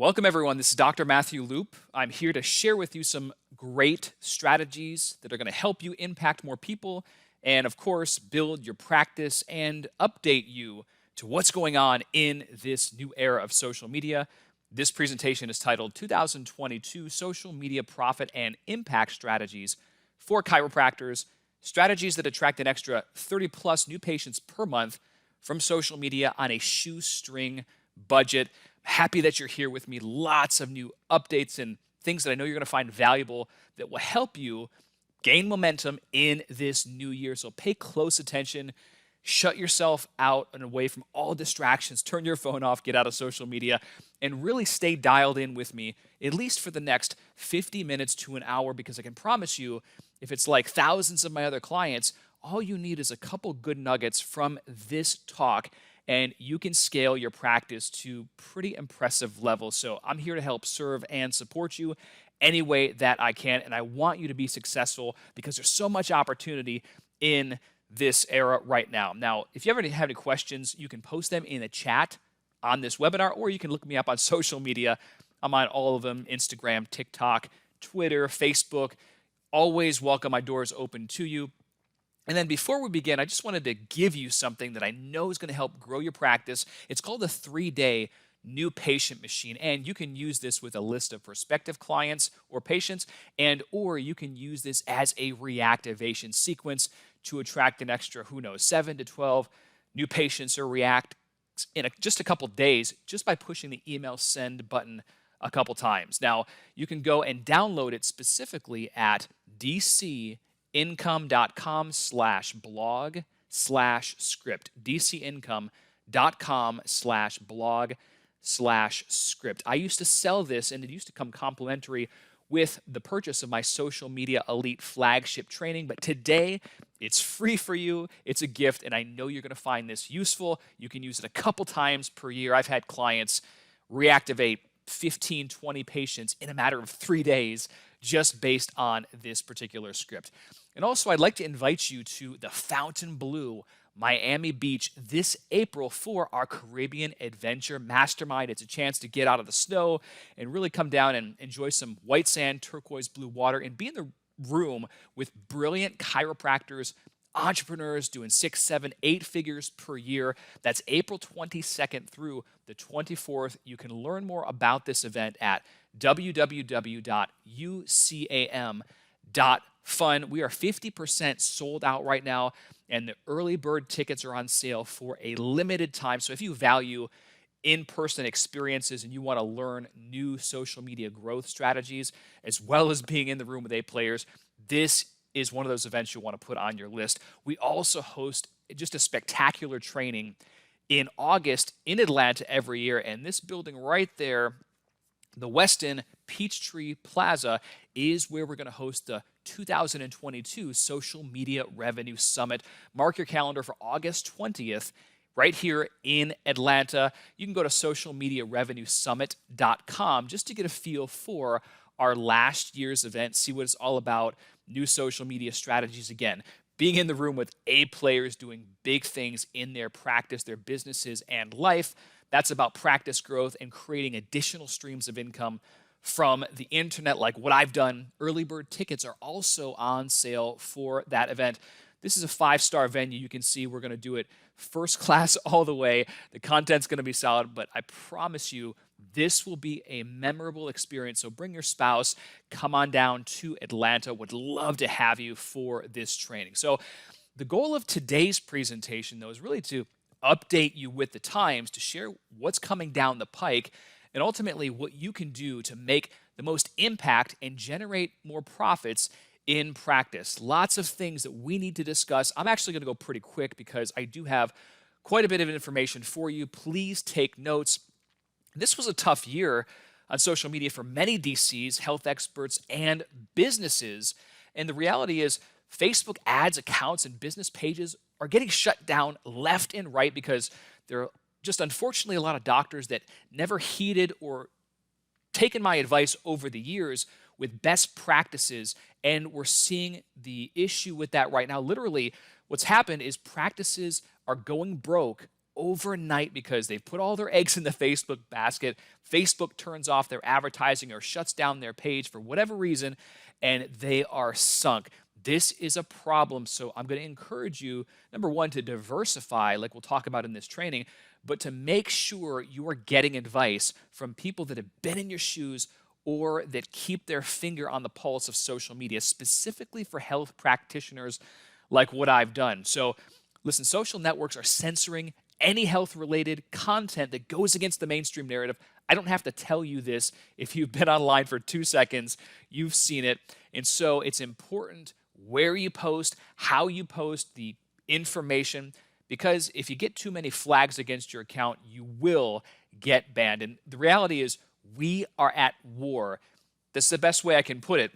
Welcome, everyone. This is Dr. Matthew Loop. I'm here to share with you some great strategies that are going to help you impact more people and, of course, build your practice and update you to what's going on in this new era of social media. This presentation is titled 2022 Social Media Profit and Impact Strategies for Chiropractors, strategies that attract an extra 30 plus new patients per month from social media on a shoestring budget. Happy that you're here with me. Lots of new updates and things that I know you're going to find valuable that will help you gain momentum in this new year. So pay close attention. Shut yourself out and away from all distractions. Turn your phone off, get out of social media, and really stay dialed in with me, at least for the next 50 minutes to an hour, because I can promise you, if it's like thousands of my other clients, all you need is a couple good nuggets from this talk, and you can scale your practice to pretty impressive levels. So I'm here to help serve and support you any way that I can, and I want you to be successful because there's so much opportunity in this era right now. Now, if you ever have any questions, you can post them in the chat on this webinar, or you can look me up on social media. I'm on all of them: Instagram, TikTok, Twitter, Facebook. Always welcome. My door is open to you. And then before we begin, I just wanted to give you something that I know is going to help grow your practice. It's called the 3-day new patient machine, and you can use this with a list of prospective clients or patients, or you can use this as a reactivation sequence to attract an extra, 7 to 12 new patients or react in just a couple days just by pushing the email send button a couple times. Now, you can go and download it specifically at dcincome.com/blog/script, dcincome.com/blog/script. I used to sell this, and it used to come complimentary with the purchase of my Social Media Elite flagship training, but today it's free for you. It's a gift, and I know you're going to find this useful. You can use it a couple times per year. I've had clients reactivate 15, 20 patients in a matter of 3 days just based on this particular script. And also, I'd like to invite you to the Fontainebleau, Miami Beach this April for our Caribbean Adventure Mastermind. It's a chance to get out of the snow and really come down and enjoy some white sand, turquoise blue water, and be in the room with brilliant chiropractors, entrepreneurs doing 6, 7, 8 figures per year. That's April 22nd through the 24th. You can learn more about this event at www.ucam.fun. We are 50% sold out right now, and the early bird tickets are on sale for a limited time. So if you value in-person experiences and you want to learn new social media growth strategies, as well as being in the room with A players, this is one of those events you want to put on your list. We also host just a spectacular training in August in Atlanta every year, and this building right there, the Westin Peachtree Plaza, is where we're going to host the 2022 Social Media Revenue Summit. Mark your calendar for August 20th right here in Atlanta. You can go to socialmediarevenuesummit.com just to get a feel for our last year's event, see what it's all about, new social media strategies. Again, being in the room with A players doing big things in their practice, their businesses, and life. That's about practice growth and creating additional streams of income from the internet, like what I've done. Early bird tickets are also on sale for that event. This is a 5-star venue. You can see we're going to do it first class all the way. The content's going to be solid, but I promise you this will be a memorable experience. So bring your spouse, come on down to Atlanta. Would love to have you for this training. So the goal of today's presentation, though, is really to update you with the times, to share what's coming down the pike, and ultimately what you can do to make the most impact and generate more profits in practice. Lots of things that we need to discuss. I'm actually going to go pretty quick because I do have quite a bit of information for you. Please take notes. This was a tough year on social media for many DCs, health experts, and businesses. And the reality is Facebook ads accounts and business pages are getting shut down left and right because there are just unfortunately a lot of doctors that never heeded or taken my advice over the years with best practices, and we're seeing the issue with that right now. Literally, what's happened is practices are going broke overnight because they've put all their eggs in the Facebook basket. Facebook turns off their advertising or shuts down their page for whatever reason, and they are sunk. This is a problem. So I'm going to encourage you, number one, to diversify, like we'll talk about in this training, but to make sure you are getting advice from people that have been in your shoes or that keep their finger on the pulse of social media, specifically for health practitioners like what I've done. So listen, social networks are censoring any health-related content that goes against the mainstream narrative. I don't have to tell you this. If you've been online for 2 seconds, you've seen it. And so it's important where you post, how you post, the information, because if you get too many flags against your account, you will get banned. And the reality is we are at war. This is the best way I can put it.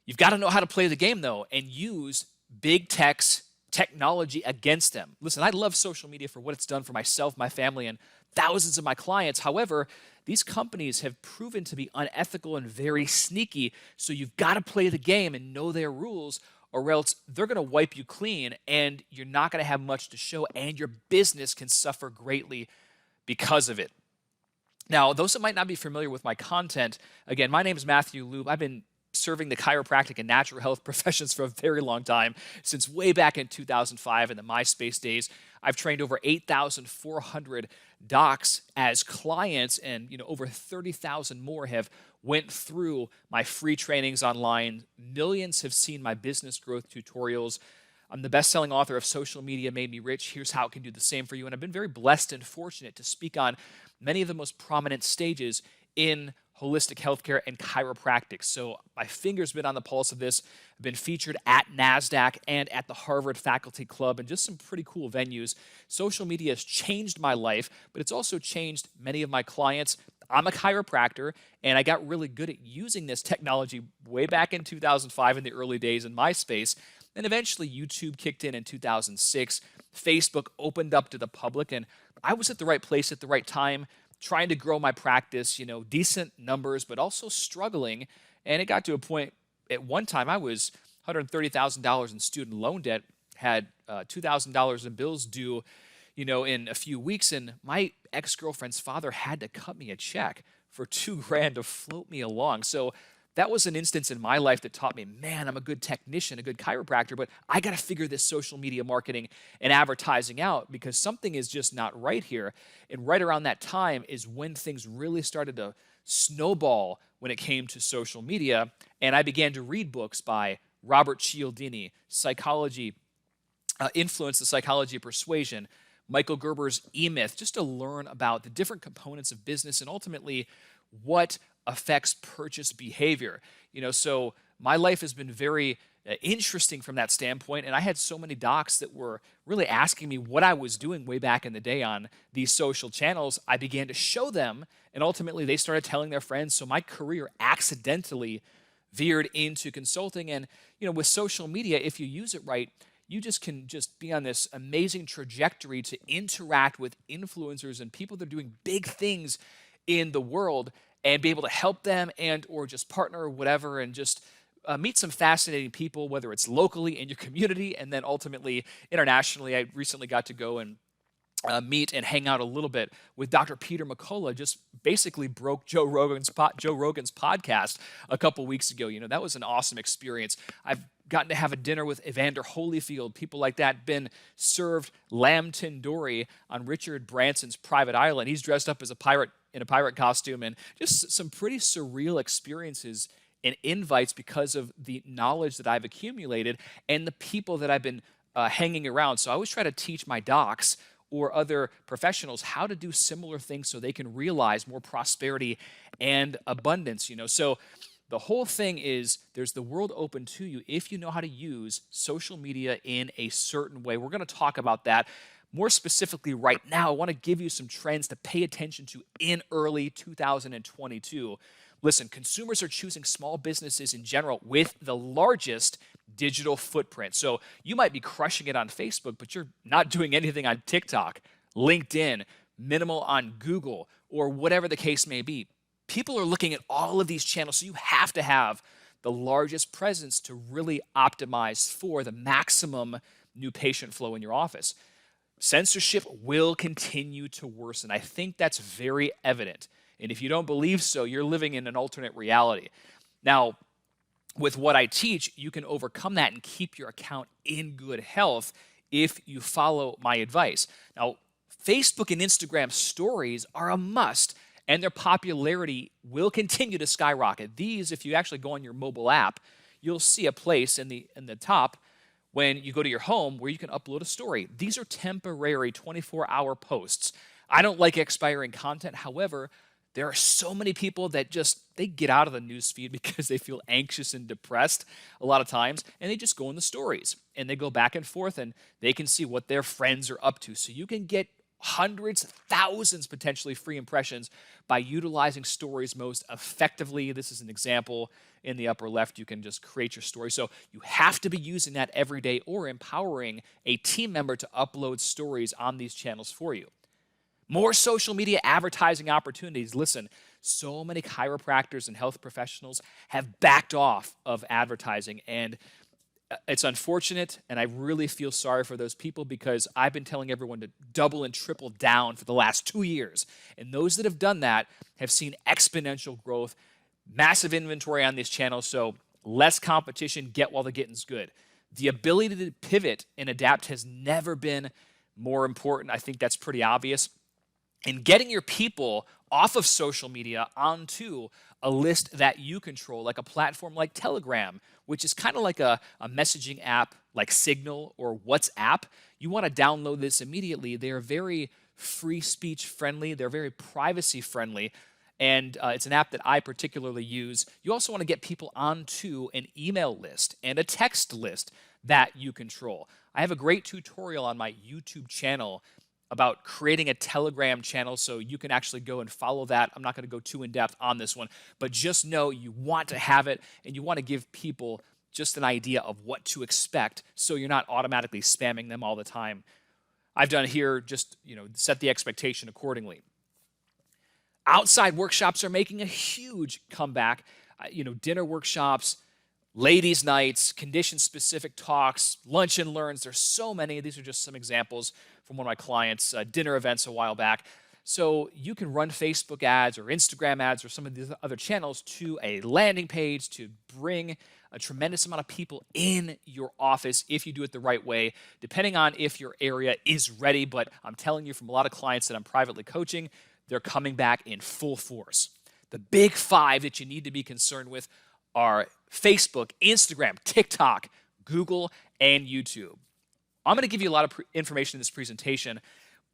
You've got to know how to play the game, though, and use big tech's technology against them. Listen, I love social media for what it's done for myself, my family, and thousands of my clients. However, these companies have proven to be unethical and very sneaky, so you've got to play the game and know their rules, or else they're going to wipe you clean, and you're not going to have much to show, and your business can suffer greatly because of it. Now, those that might not be familiar with my content, again, my name is Matthew Loop. I've been serving the chiropractic and natural health professions for a very long time, since way back in 2005 in the MySpace days. I've trained over 8,400 docs as clients, and over 30,000 more have went through my free trainings online. Millions have seen my business growth tutorials. I'm the best-selling author of Social Media Made Me Rich. Here's how it can do the same for you. And I've been very blessed and fortunate to speak on many of the most prominent stages in holistic healthcare and chiropractic. So my finger's been on the pulse of this. I've been featured at NASDAQ and at the Harvard Faculty Club and just some pretty cool venues. Social media has changed my life, but it's also changed many of my clients. I'm a chiropractor, and I got really good at using this technology way back in 2005 in the early days in MySpace. And eventually YouTube kicked in 2006. Facebook opened up to the public, and I was at the right place at the right time, trying to grow my practice, decent numbers, but also struggling. And it got to a point at one time I was $130,000 in student loan debt, had $2,000 in bills due, in a few weeks. And my ex-girlfriend's father had to cut me a check for $2,000 to float me along. So that was an instance in my life that taught me, man, I'm a good technician, a good chiropractor, but I got to figure this social media marketing and advertising out because something is just not right here. And right around that time is when things really started to snowball when it came to social media. And I began to read books by Robert Cialdini, Psychology, Influence, the Psychology of Persuasion, Michael Gerber's E-Myth, just to learn about the different components of business and ultimately what affects purchase behavior. So my life has been very interesting from that standpoint, and I had so many docs that were really asking me what I was doing way back in the day on these social channels. I began to show them, and ultimately they started telling their friends, so my career accidentally veered into consulting. And with social media, if you use it right, you can be on this amazing trajectory to interact with influencers and people that are doing big things in the world and be able to help them and or just partner or whatever, and just meet some fascinating people, whether it's locally in your community and then ultimately internationally. I recently got to go and meet and hang out a little bit with Dr. Peter McCullough. Just basically broke Joe Rogan's podcast a couple weeks ago. That was an awesome experience. I've gotten to have a dinner with Evander Holyfield, people like that. Been served lamb tandoori on Richard Branson's private island. He's dressed up as a pirate in a pirate costume, and just some pretty surreal experiences and invites because of the knowledge that I've accumulated and the people that I've been hanging around. So I always try to teach my docs or other professionals how to do similar things so they can realize more prosperity and abundance. So the whole thing is there's the world open to you if you know how to use social media in a certain way. We're going to talk about that. More specifically right now, I want to give you some trends to pay attention to in early 2022. Listen, consumers are choosing small businesses in general with the largest digital footprint. So you might be crushing it on Facebook, but you're not doing anything on TikTok, LinkedIn, minimal on Google, or whatever the case may be. People are looking at all of these channels, so you have to have the largest presence to really optimize for the maximum new patient flow in your office. Censorship will continue to worsen. I think that's very evident. And if you don't believe so, you're living in an alternate reality. Now, with what I teach, you can overcome that and keep your account in good health if you follow my advice. Now, Facebook and Instagram stories are a must, and their popularity will continue to skyrocket. These, if you actually go on your mobile app, you'll see a place in the top when you go to your home where you can upload a story. These are temporary 24-hour posts. I don't like expiring content. However, there are so many people that they get out of the news feed because they feel anxious and depressed a lot of times, and they just go in the stories and they go back and forth and they can see what their friends are up to. So you can get hundreds, thousands, potentially free impressions by utilizing stories most effectively. This is an example in the upper left. You can just create your story. So you have to be using that every day or empowering a team member to upload stories on these channels for you. More social media advertising opportunities. Listen, so many chiropractors and health professionals have backed off of advertising, and it's unfortunate, and I really feel sorry for those people because I've been telling everyone to double and triple down for the last 2 years. And those that have done that have seen exponential growth, massive inventory on these channels, so less competition, get while the getting's good. The ability to pivot and adapt has never been more important. I think that's pretty obvious. And getting your people off of social media onto a list that you control, like a platform like Telegram, which is kind of like a messaging app like Signal or WhatsApp. You want to download this immediately. They are very free speech friendly. They're very privacy friendly. And it's an app that I particularly use. You also want to get people onto an email list and a text list that you control. I have a great tutorial on my YouTube channel about creating a Telegram channel, so you can actually go and follow that. I'm not going to go too in-depth on this one, but just know you want to have it and you want to give people just an idea of what to expect so you're not automatically spamming them all the time. I've done here just, set the expectation accordingly. Outside workshops are making a huge comeback. Dinner workshops, ladies' nights, condition-specific talks, lunch and learns. There's so many. These are just some examples from one of my clients' dinner events a while back. So you can run Facebook ads or Instagram ads or some of these other channels to a landing page to bring a tremendous amount of people in your office if you do it the right way, depending on if your area is ready. But I'm telling you from a lot of clients that I'm privately coaching, they're coming back in full force. The big 5 that you need to be concerned with are Facebook, Instagram, TikTok, Google, and YouTube. I'm going to give you a lot of information in this presentation,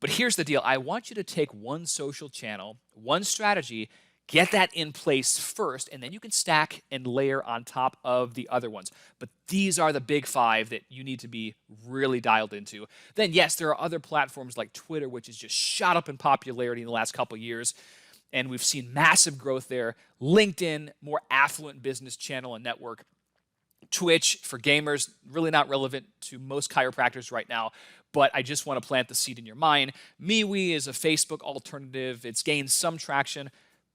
but here's the deal. I want you to take one social channel, one strategy, get that in place first, and then you can stack and layer on top of the other ones. But these are the big 5 that you need to be really dialed into. Then, yes, there are other platforms like Twitter, which has just shot up in popularity in the last couple of years, and we've seen massive growth there. LinkedIn, more affluent business channel and network. Twitch, for gamers, really not relevant to most chiropractors right now, but I just want to plant the seed in your mind. MeWe is a Facebook alternative. It's gained some traction.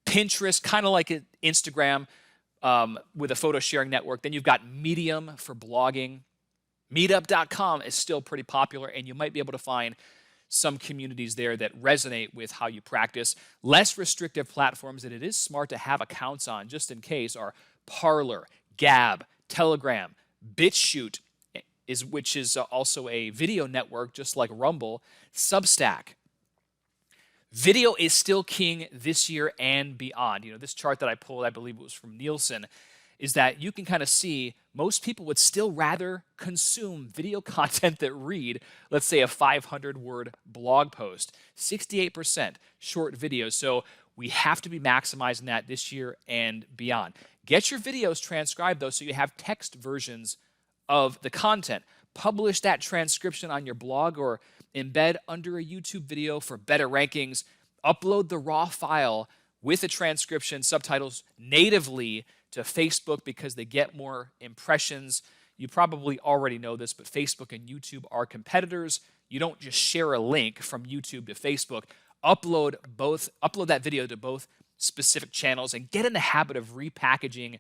Pinterest, kind of like Instagram with a photo sharing network. Then you've got Medium for blogging. Meetup.com is still pretty popular, and you might be able to find some communities there that resonate with how you practice. Less restrictive platforms that it is smart to have accounts on, just in case, are Parler, Gab, Telegram, BitChute, which is also a video network just like Rumble, Substack. Video is still king this year and beyond. This chart that I pulled, I believe it was from Nielsen, is that you can kind of see most people would still rather consume video content than read, let's say, a 500-word blog post. 68% short videos. So we have to be maximizing that this year and beyond. Get your videos transcribed, though, so you have text versions of the content. Publish that transcription on your blog or embed under a YouTube video for better rankings. Upload the raw file with the transcription, subtitles natively to Facebook because they get more impressions. You probably already know this, but Facebook and YouTube are competitors. You don't just share a link from YouTube to Facebook. Upload that video to both specific channels and get in the habit of repackaging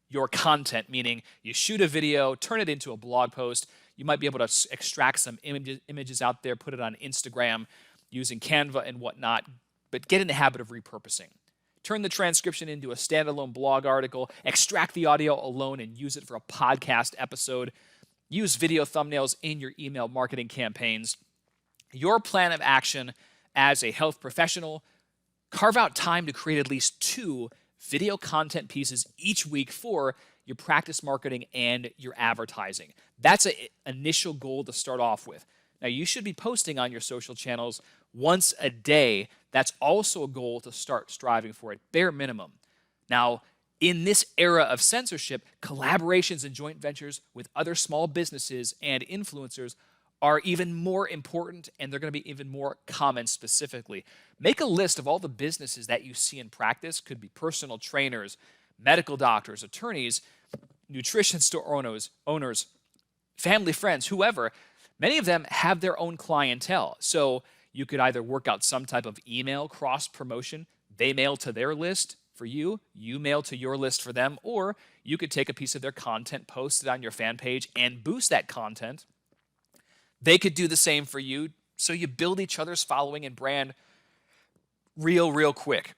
your content, meaning you shoot a video, turn it into a blog post. You might be able to extract some images out there, put it on Instagram using Canva and whatnot, but get in the habit of repurposing. Turn the transcription into a standalone blog article, extract the audio alone and use it for a podcast episode. Use video thumbnails in your email marketing campaigns. Your plan of action as a health professional: carve out time to create at least 2 video content pieces each week for your practice marketing and your advertising. That's an initial goal to start off with. Now, you should be posting on your social channels once a day. That's also a goal to start striving for, at bare minimum. Now, in this era of censorship, collaborations and joint ventures with other small businesses and influencers are even more important, and they're going to be even more common specifically. Make a list of all the businesses that you see in practice. Could be personal trainers, medical doctors, attorneys, nutrition store owners, family friends, whoever. Many of them have their own clientele. So you could either work out some type of email cross-promotion. They mail to their list for you, you mail to your list for them, or you could take a piece of their content, post it on your fan page, and boost that content. They could do the same for you, so you build each other's following and brand real quick.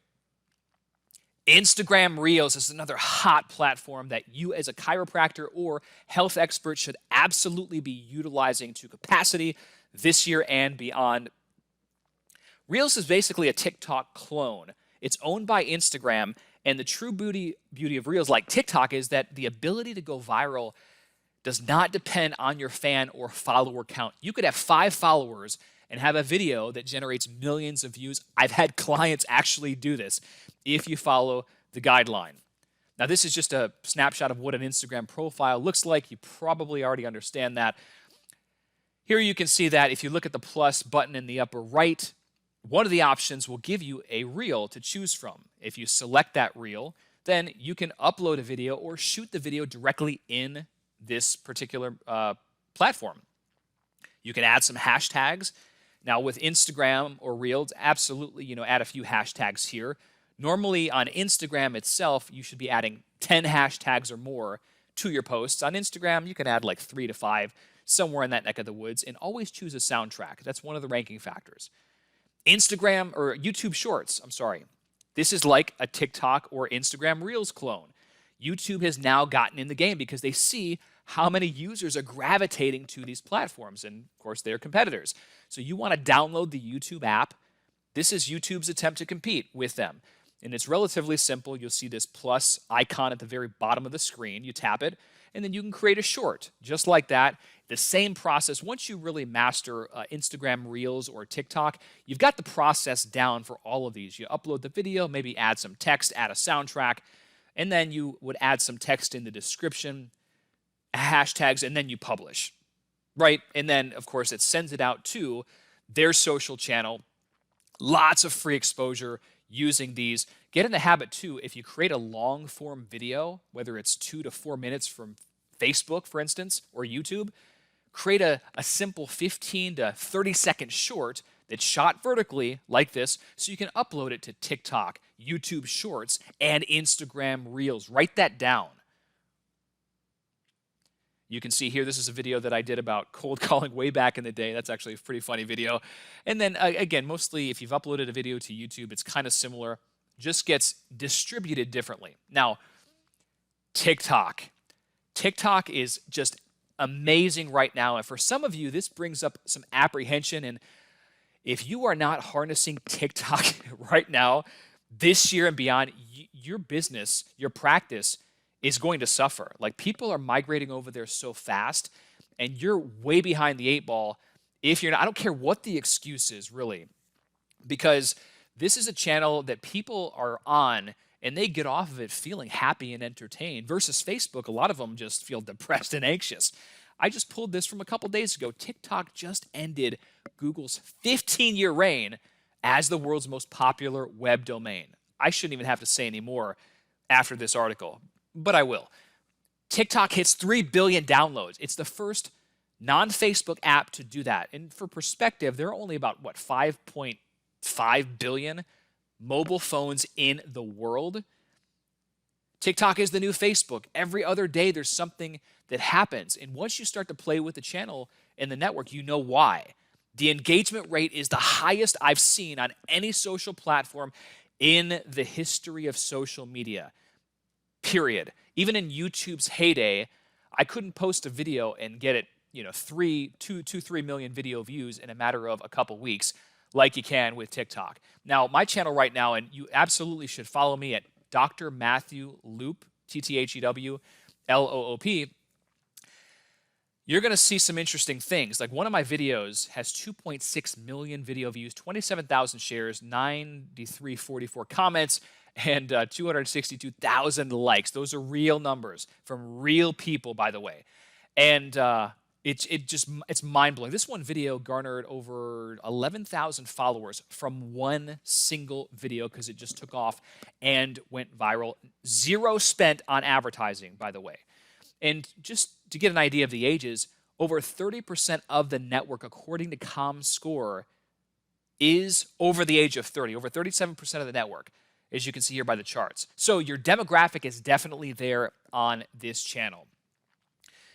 Instagram Reels is another hot platform that you as a chiropractor or health expert should absolutely be utilizing to capacity this year and beyond. Reels is basically a TikTok clone. It's owned by Instagram, and the true beauty of Reels, like TikTok, is that the ability to go viral does not depend on your fan or follower count. You could have 5 followers and have a video that generates millions of views. I've had clients actually do this if you follow the guideline. Now, this is just a snapshot of what an Instagram profile looks like. You probably already understand that. Here you can see that if you look at the plus button in the upper right, one of the options will give you a reel to choose from. If you select that reel, then you can upload a video or shoot the video directly in this particular platform. You can add some hashtags. Now, with Instagram or Reels, absolutely, add a few hashtags here. Normally on Instagram itself, you should be adding 10 hashtags or more to your posts. On Instagram, you can add like 3 to 5, somewhere in that neck of the woods, and always choose a soundtrack. That's one of the ranking factors. Instagram or YouTube Shorts, this is like a TikTok or Instagram Reels clone. YouTube has now gotten in the game because they see how many users are gravitating to these platforms, and of course they're competitors. So you want to download the YouTube app. This is YouTube's attempt to compete with them, and it's relatively simple. You'll see this plus icon at the very bottom of the screen. You tap it, and then you can create a short just like that. The same process. Once you really master Instagram Reels or TikTok, you've got the process down for all of these. You upload the video, maybe add some text, add a soundtrack, and then you would add some text in the description, hashtags, and then you publish, right? And then, of course, it sends it out to their social channel. Lots of free exposure using these. Get in the habit, too, if you create a long-form video, whether it's 2 to 4 minutes from Facebook, for instance, or YouTube, create a simple 15 to 30-second short that's shot vertically like this, so you can upload it to TikTok, YouTube Shorts, and Instagram Reels. Write that down. You can see here, this is a video that I did about cold calling way back in the day. That's actually a pretty funny video. And then, again, mostly if you've uploaded a video to YouTube, it's kind of similar, just gets distributed differently. Now, TikTok. TikTok is just amazing right now. And for some of you, this brings up some apprehension. And if you are not harnessing TikTok right now, this year and beyond, your business, your practice is going to suffer. Like, people are migrating over there so fast, and you're way behind the 8 ball if you're not. I don't care what the excuse is, really, because this is a channel that people are on and they get off of it feeling happy and entertained, versus Facebook. A lot of them just feel depressed and anxious. I just pulled this from a couple days ago. TikTok just ended Google's 15-year reign as the world's most popular web domain. I shouldn't even have to say any more after this article, but I will. TikTok hits 3 billion downloads. It's the first non-Facebook app to do that. And for perspective, there are only about, 5.5 billion mobile phones in the world. TikTok is the new Facebook. Every other day there's something that happens. And once you start to play with the channel and the network, you know why. The engagement rate is the highest I've seen on any social platform in the history of social media, period. Even in YouTube's heyday, I couldn't post a video and get it, 3 million video views in a matter of a couple weeks like you can with TikTok. Now, my channel right now, and you absolutely should follow me at Dr. Matthew Loop, TTHEW, LOOP. You're going to see some interesting things. Like one of my videos has 2.6 million video views, 27,000 shares, 9344 comments, and 262,000 likes. Those are real numbers from real people, by the way. And it's mind-blowing. This one video garnered over 11,000 followers from one single video because it just took off and went viral. Zero spent on advertising, by the way. And just to get an idea of the ages, over 30% of the network, according to ComScore, is over the age of 30, over 37% of the network, as you can see here by the charts. So your demographic is definitely there on this channel.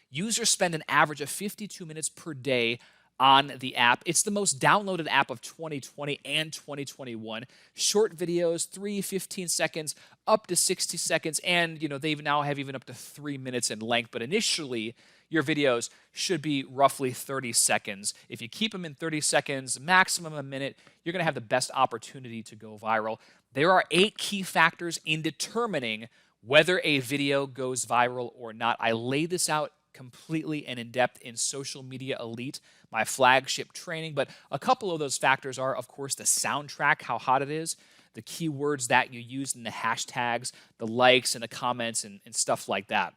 Users spend an average of 52 minutes per day on the app. It's the most downloaded app of 2020 and 2021. Short videos, 15 seconds, up to 60 seconds, and they now have even up to 3 minutes in length. But initially, your videos should be roughly 30 seconds. If you keep them in 30 seconds, maximum a minute, you're going to have the best opportunity to go viral. There are 8 key factors in determining whether a video goes viral or not. I lay this out completely and in depth in Social Media Elite, my flagship training. But a couple of those factors are, of course, the soundtrack, how hot it is, the keywords that you use in the hashtags, the likes and the comments and stuff like that.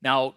Now,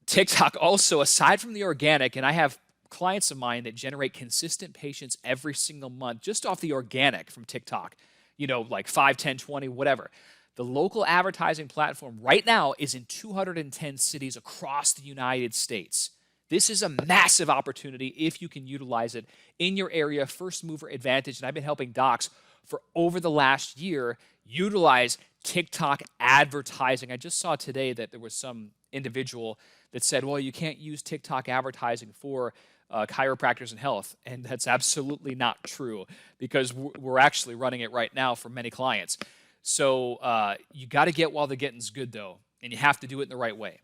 TikTok also, aside from the organic, and I have clients of mine that generate consistent patients every single month just off the organic from TikTok, like 5, 10, 20, whatever. The local advertising platform right now is in 210 cities across the United States. This is a massive opportunity if you can utilize it in your area, first mover advantage. And I've been helping docs for over the last year utilize TikTok advertising. I just saw today that there was some individual that said, well, you can't use TikTok advertising for chiropractors and health. And that's absolutely not true because we're actually running it right now for many clients. So you got to get while the getting's good, though, and you have to do it in the right way.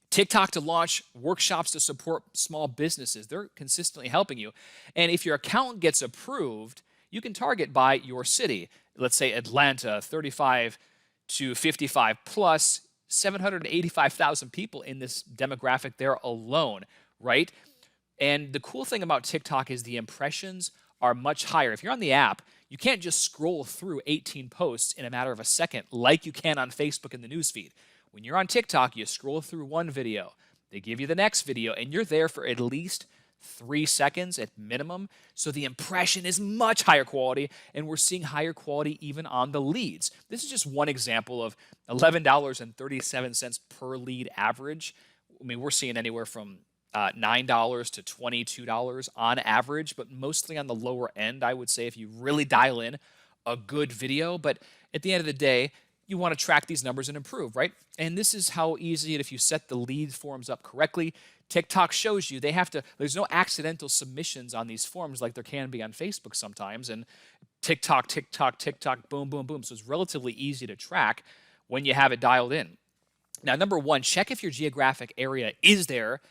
TikTok to launch workshops to support small businesses. They're consistently helping you. And if your account gets approved, you can target by your city. Let's say Atlanta, 35 to 55 plus, 785,000 people in this demographic there alone, right? And the cool thing about TikTok is the impressions are much higher. If you're on the app, you can't just scroll through 18 posts in a matter of a second like you can on Facebook in the newsfeed. When you're on TikTok, you scroll through one video, they give you the next video, and you're there for at least 3 seconds at minimum. So the impression is much higher quality, and we're seeing higher quality even on the leads. This is just one example of $11.37 per lead average. I mean, we're seeing anywhere from $9 to $22 on average, but mostly on the lower end, I would say, if you really dial in a good video. But at the end of the day, you want to track these numbers and improve, right? And this is how easy it, if you set the lead forms up correctly, TikTok shows you there's no accidental submissions on these forms like there can be on Facebook sometimes. And TikTok, boom, boom, boom. So it's relatively easy to track when you have it dialed in. Now, number one, check if your geographic area is there.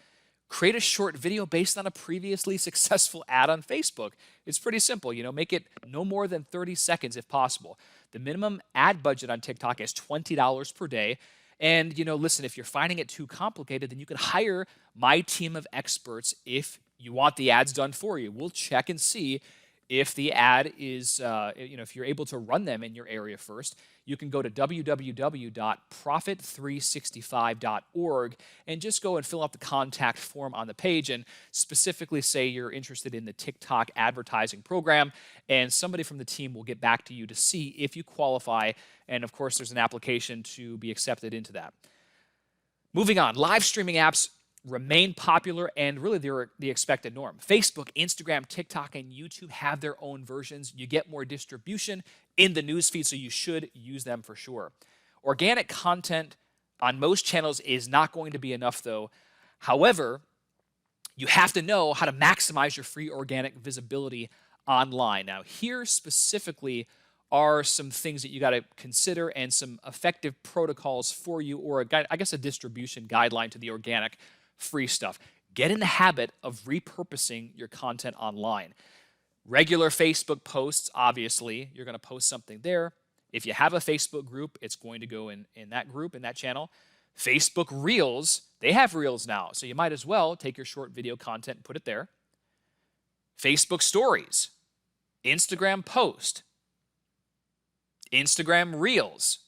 Create a short video based on a previously successful ad on Facebook. It's pretty simple. Make it no more than 30 seconds if possible. The minimum ad budget on TikTok is $20 per day. And, listen, if you're finding it too complicated, then you can hire my team of experts if you want the ads done for you. We'll check and see if the ad is, if you're able to run them in your area first. You can go to www.profit365.org and just go and fill out the contact form on the page and specifically say you're interested in the TikTok advertising program, and somebody from the team will get back to you to see if you qualify. And of course, there's an application to be accepted into that. Moving on, live streaming apps remain popular, and really they're the expected norm. Facebook, Instagram, TikTok, and YouTube have their own versions. You get more distribution in the newsfeed, so you should use them for sure. Organic content on most channels is not going to be enough, though. However, you have to know how to maximize your free organic visibility online. Now, here specifically are some things that you got to consider and some effective protocols for you, or a distribution guideline to the organic free stuff. Get in the habit of repurposing your content online. Regular Facebook posts, obviously, you're going to post something there. If you have a Facebook group, it's going to go in that group, in that channel. Facebook Reels, they have Reels now, so you might as well take your short video content and put it there. Facebook Stories, Instagram Post, Instagram Reels,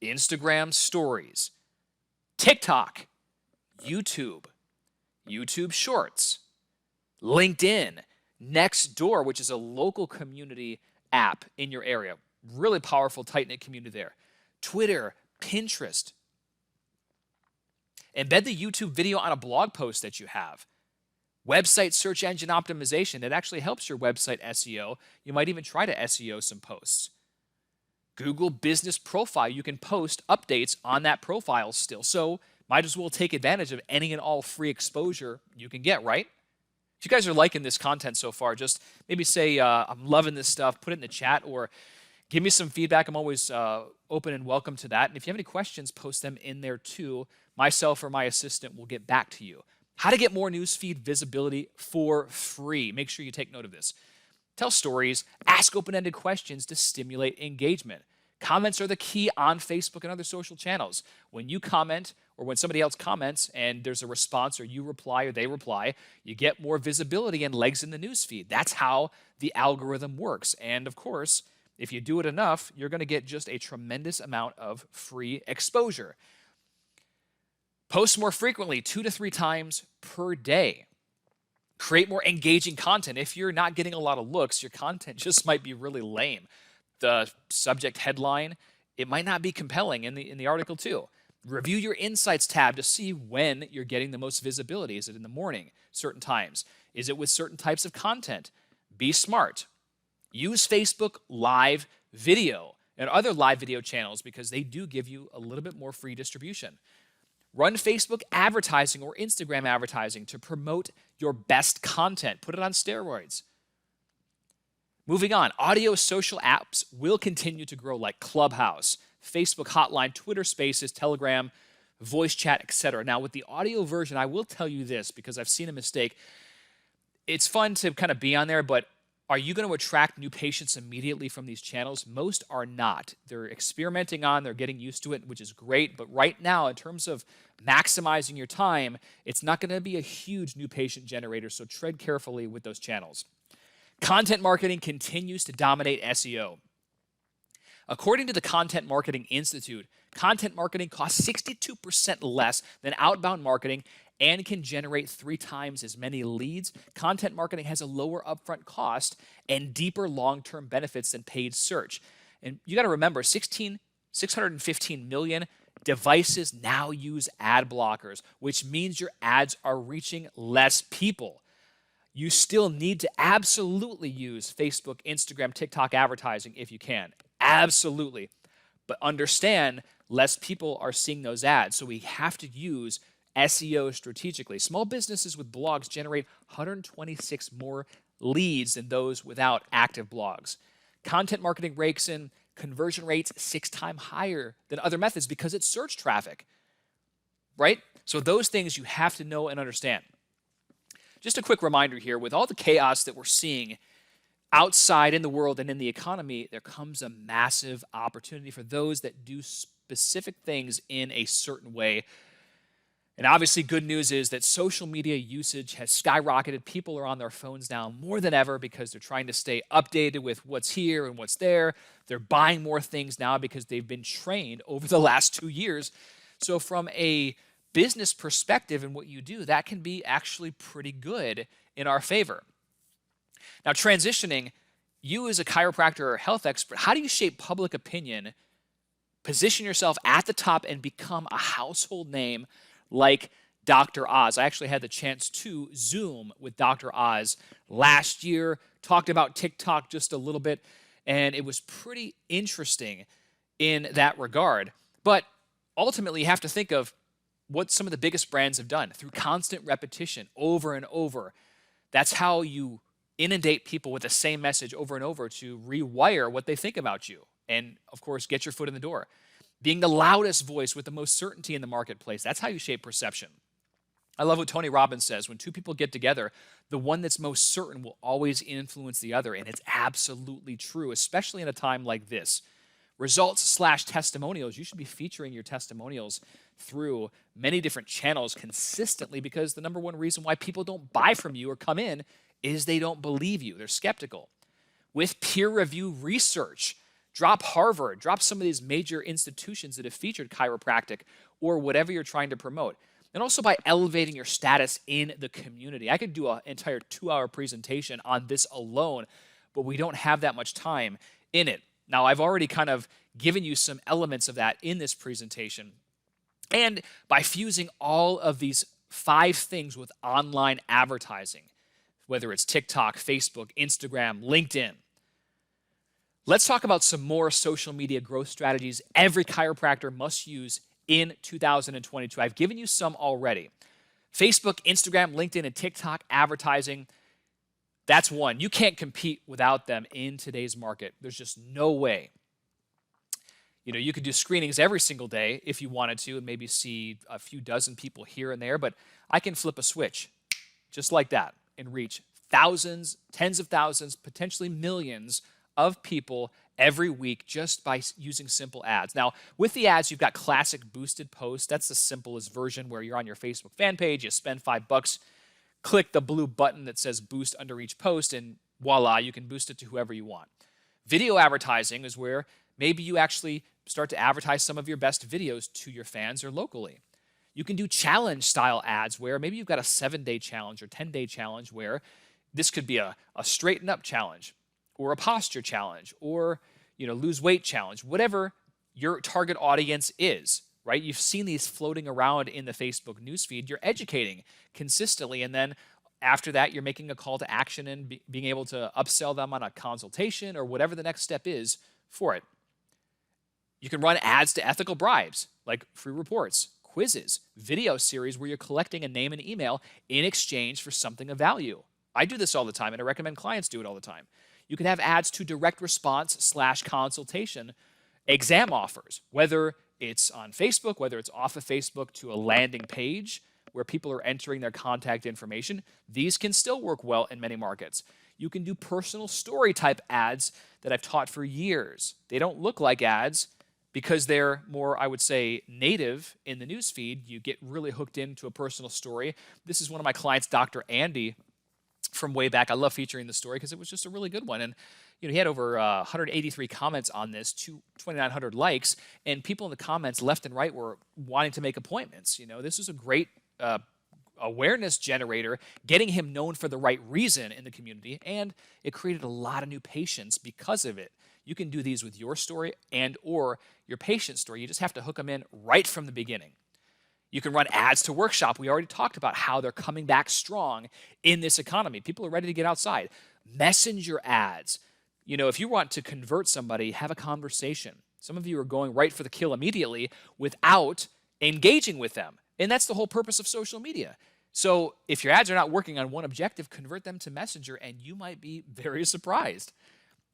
Instagram Stories, TikTok, YouTube, YouTube Shorts, LinkedIn, Nextdoor, which is a local community app in your area. Really powerful, tight-knit community there. Twitter, Pinterest. Embed the YouTube video on a blog post that you have. Website search engine optimization. It actually helps your website SEO. You might even try to SEO some posts. Google Business Profile. You can post updates on that profile still. So might as well take advantage of any and all free exposure you can get, right? If you guys are liking this content so far, just maybe say, I'm loving this stuff, put it in the chat, or give me some feedback. I'm always open and welcome to that. And if you have any questions, post them in there too. Myself or my assistant will get back to you. How to get more newsfeed visibility for free. Make sure you take note of this. Tell stories, ask open-ended questions to stimulate engagement. Comments are the key on Facebook and other social channels. When you comment or when somebody else comments and there's a response, or you reply or they reply, you get more visibility and legs in the newsfeed. That's how the algorithm works. And of course, if you do it enough, you're going to get just a tremendous amount of free exposure. Post more frequently, 2 to 3 times per day. Create more engaging content. If you're not getting a lot of looks, your content just might be really lame. The subject headline, it might not be compelling in the article too. Review your insights tab to see when you're getting the most visibility. Is it in the morning, certain times? Is it with certain types of content? Be smart. Use Facebook Live Video and other live video channels because they do give you a little bit more free distribution. Run Facebook advertising or Instagram advertising to promote your best content. Put it on steroids. Moving on, audio social apps will continue to grow like Clubhouse, Facebook Hotline, Twitter Spaces, Telegram, voice chat, etc. Now, with the audio version, I will tell you this because I've seen a mistake. It's fun to kind of be on there, but are you going to attract new patients immediately from these channels? Most are not. They're experimenting they're getting used to it, which is great. But right now, in terms of maximizing your time, it's not going to be a huge new patient generator, so tread carefully with those channels. Content marketing continues to dominate SEO. According to the Content Marketing Institute, content marketing costs 62% less than outbound marketing and can generate 3 times as many leads. Content marketing has a lower upfront cost and deeper long-term benefits than paid search. And you got to remember, 615 million devices now use ad blockers, which means your ads are reaching less people. You still need to absolutely use Facebook, Instagram, TikTok advertising if you can. Absolutely. But understand, less people are seeing those ads, so we have to use SEO strategically. Small businesses with blogs generate 126 more leads than those without active blogs. Content marketing rakes in conversion rates 6 times higher than other methods because it's search traffic, right? So those things you have to know and understand. Just a quick reminder here, with all the chaos that we're seeing outside in the world and in the economy, there comes a massive opportunity for those that do specific things in a certain way. And obviously, good news is that social media usage has skyrocketed. People are on their phones now more than ever because they're trying to stay updated with what's here and what's there. They're buying more things now because they've been trained over the last 2 years. So from a business perspective and what you do, that can be actually pretty good in our favor. Now, transitioning, you as a chiropractor or health expert, how do you shape public opinion, position yourself at the top, and become a household name like Dr. Oz. I actually had the chance to Zoom with Dr. Oz last year, talked about TikTok just a little bit, and it was pretty interesting in that regard. But ultimately, you have to think of what some of the biggest brands have done through constant repetition over and over. That's how you inundate people with the same message over and over to rewire what they think about you. And of course, get your foot in the door. Being the loudest voice with the most certainty in the marketplace, that's how you shape perception. I love what Tony Robbins says. When two people get together, the one that's most certain will always influence the other. And it's absolutely true, especially in a time like this. Results/testimonials, you should be featuring your testimonials through many different channels consistently, because the number one reason why people don't buy from you or come in is they don't believe you. They're skeptical. With peer review research, drop Harvard, drop some of these major institutions that have featured chiropractic or whatever you're trying to promote. And also by elevating your status in the community. I could do an entire 2-hour presentation on this alone, but we don't have that much time in it. Now, I've already kind of given you some elements of that in this presentation. And by fusing all of these 5 things with online advertising, whether it's TikTok, Facebook, Instagram, LinkedIn, let's talk about some more social media growth strategies every chiropractor must use in 2022. I've given you some already. Facebook, Instagram, LinkedIn, and TikTok advertising, that's one. You can't compete without them in today's market. There's just no way. You could do screenings every single day if you wanted to and maybe see a few dozen people here and there, but I can flip a switch just like that and reach thousands, tens of thousands, potentially millions of people every week just by using simple ads. Now, with the ads, you've got classic boosted posts. That's the simplest version where you're on your Facebook fan page, you spend $5, click the blue button that says boost under each post, and voila, you can boost it to whoever you want. Video advertising is where maybe you actually start to advertise some of your best videos to your fans or locally. You can do challenge style ads where maybe you've got a 7-day challenge or 10-day challenge where this could be a straighten up challenge or a posture challenge or lose weight challenge, whatever your target audience is, right? You've seen these floating around in the Facebook newsfeed. You're educating consistently, and then after that, you're making a call to action and being able to upsell them on a consultation or whatever the next step is for it. You can run ads to ethical bribes, like free reports, quizzes, video series where you're collecting a name and email in exchange for something of value. I do this all the time, and I recommend clients do it all the time. You can have ads to direct response/consultation exam offers, whether it's on Facebook, whether it's off of Facebook to a landing page where people are entering their contact information. These can still work well in many markets. You can do personal story type ads that I've taught for years. They don't look like ads because they're more, I would say, native in the newsfeed. You get really hooked into a personal story. This is one of my clients, Dr. Andy, from way back. I love featuring the story because it was just a really good one. And he had over 183 comments on this, 2,900 likes, and people in the comments left and right were wanting to make appointments. This was a great awareness generator, getting him known for the right reason in the community, and it created a lot of new patients because of it. You can do these with your story and or your patient's story. You just have to hook them in right from the beginning. You can run ads to workshop. We already talked about how they're coming back strong in this economy. People are ready to get outside. Messenger ads. If you want to convert somebody, have a conversation. Some of you are going right for the kill immediately without engaging with them. And that's the whole purpose of social media. So if your ads are not working on one objective, convert them to Messenger and you might be very surprised.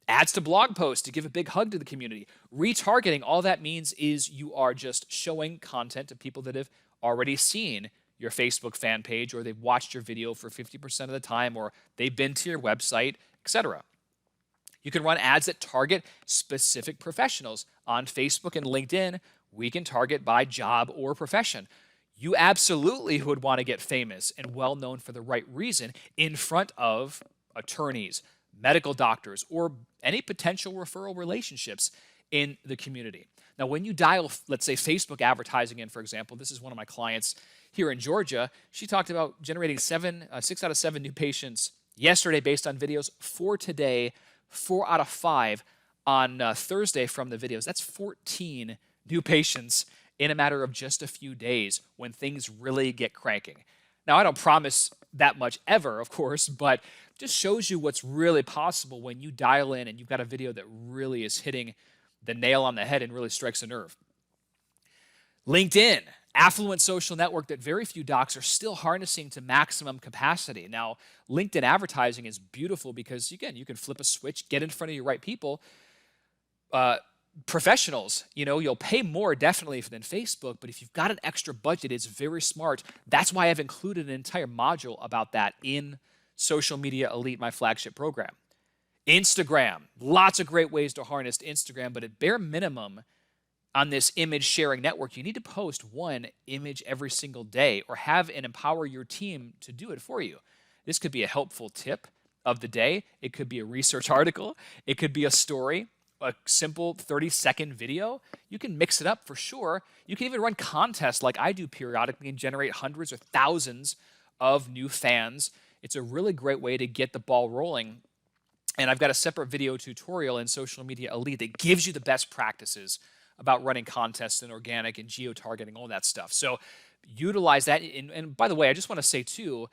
Ads to blog posts to give a big hug to the community. Retargeting, all that means is you are just showing content to people that have already seen your Facebook fan page, or they've watched your video for 50% of the time, or they've been to your website, etc. You can run ads that target specific professionals. On Facebook and LinkedIn, we can target by job or profession. You absolutely would want to get famous and well known for the right reason in front of attorneys, medical doctors, or any potential referral relationships in the community. Now, when you dial, let's say, Facebook advertising in, for example, this is one of my clients here in Georgia. She talked about generating 6 out of 7 new patients yesterday based on videos. For today, 4 out of 5 on Thursday from the videos. That's 14 new patients in a matter of just a few days when things really get cranking. Now, I don't promise that much ever, of course, but just shows you what's really possible when you dial in and you've got a video that really is hitting the nail on the head and really strikes a nerve. LinkedIn, affluent social network that very few docs are still harnessing to maximum capacity. Now, LinkedIn advertising is beautiful because, again, you can flip a switch, get in front of your right people. Professionals, you'll pay more definitely than Facebook, but if you've got an extra budget, it's very smart. That's why I've included an entire module about that in Social Media Elite, my flagship program. Instagram, lots of great ways to harness Instagram, but at bare minimum, on this image sharing network, you need to post one image every single day or have and empower your team to do it for you. This could be a helpful tip of the day. It could be a research article. It could be a story, a simple 30-second video. You can mix it up for sure. You can even run contests like I do periodically and generate hundreds or thousands of new fans. It's a really great way to get the ball rolling. And I've got a separate video tutorial in Social Media Elite that gives you the best practices about running contests and organic and geo-targeting, all that stuff. So utilize that. And by the way, I just want to say too,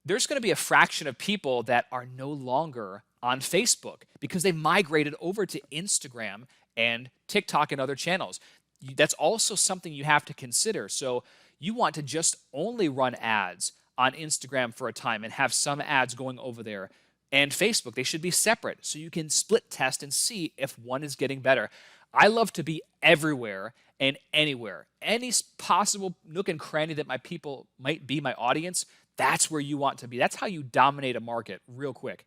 there's going to be a fraction of people that are no longer on Facebook because they migrated over to Instagram and TikTok and other channels. That's also something you have to consider. So you want to just only run ads on Instagram for a time and have some ads going over there. And Facebook, they should be separate so you can split test and see if one is getting better. I love to be everywhere and anywhere. Any possible nook and cranny that my people might be, my audience, that's where you want to be. That's how you dominate a market real quick.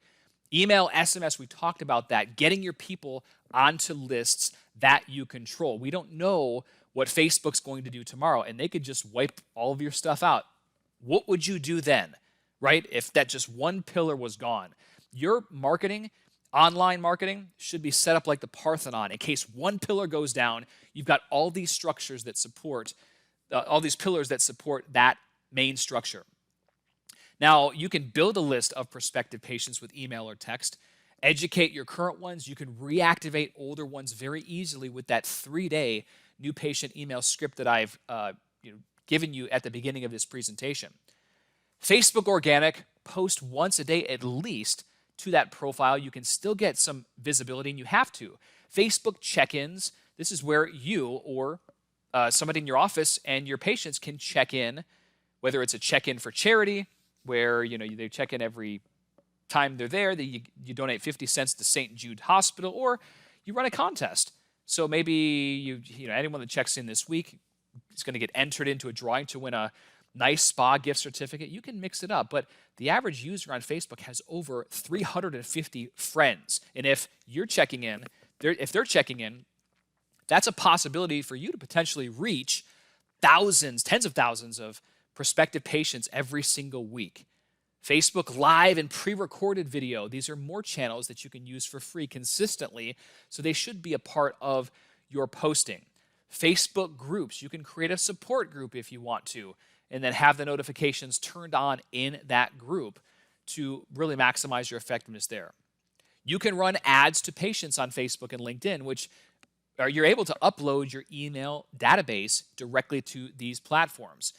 Email, SMS, we talked about that. Getting your people onto lists that you control. We don't know what Facebook's going to do tomorrow, and they could just wipe all of your stuff out. What would you do then, right? If that just one pillar was gone. Your marketing, online marketing, should be set up like the Parthenon. In case one pillar goes down, you've got all these structures that support, all these pillars that support that main structure. Now, you can build a list of prospective patients with email or text, educate your current ones. You can reactivate older ones very easily with that 3-day new patient email script that I've given you at the beginning of this presentation. Facebook organic, post once a day at least to that profile. You can still get some visibility, and you have to. Facebook check-ins, this is where you or somebody in your office and your patients can check in, whether it's a check-in for charity, where they check in every time they're there, that you donate 50 cents to St. Jude Hospital, or you run a contest. So maybe anyone that checks in this week is going to get entered into a drawing to win a nice spa gift certificate. You can mix it up, but the average user on Facebook has over 350 friends. And if you're checking in, if they're checking in, that's a possibility for you to potentially reach thousands, tens of thousands of prospective patients every single week. Facebook Live and pre-recorded video. These are more channels that you can use for free consistently, so they should be a part of your posting. Facebook groups. You can create a support group if you want to, and then have the notifications turned on in that group to really maximize your effectiveness there. You can run ads to patients on Facebook and LinkedIn, which you're able to upload your email database directly to these platforms.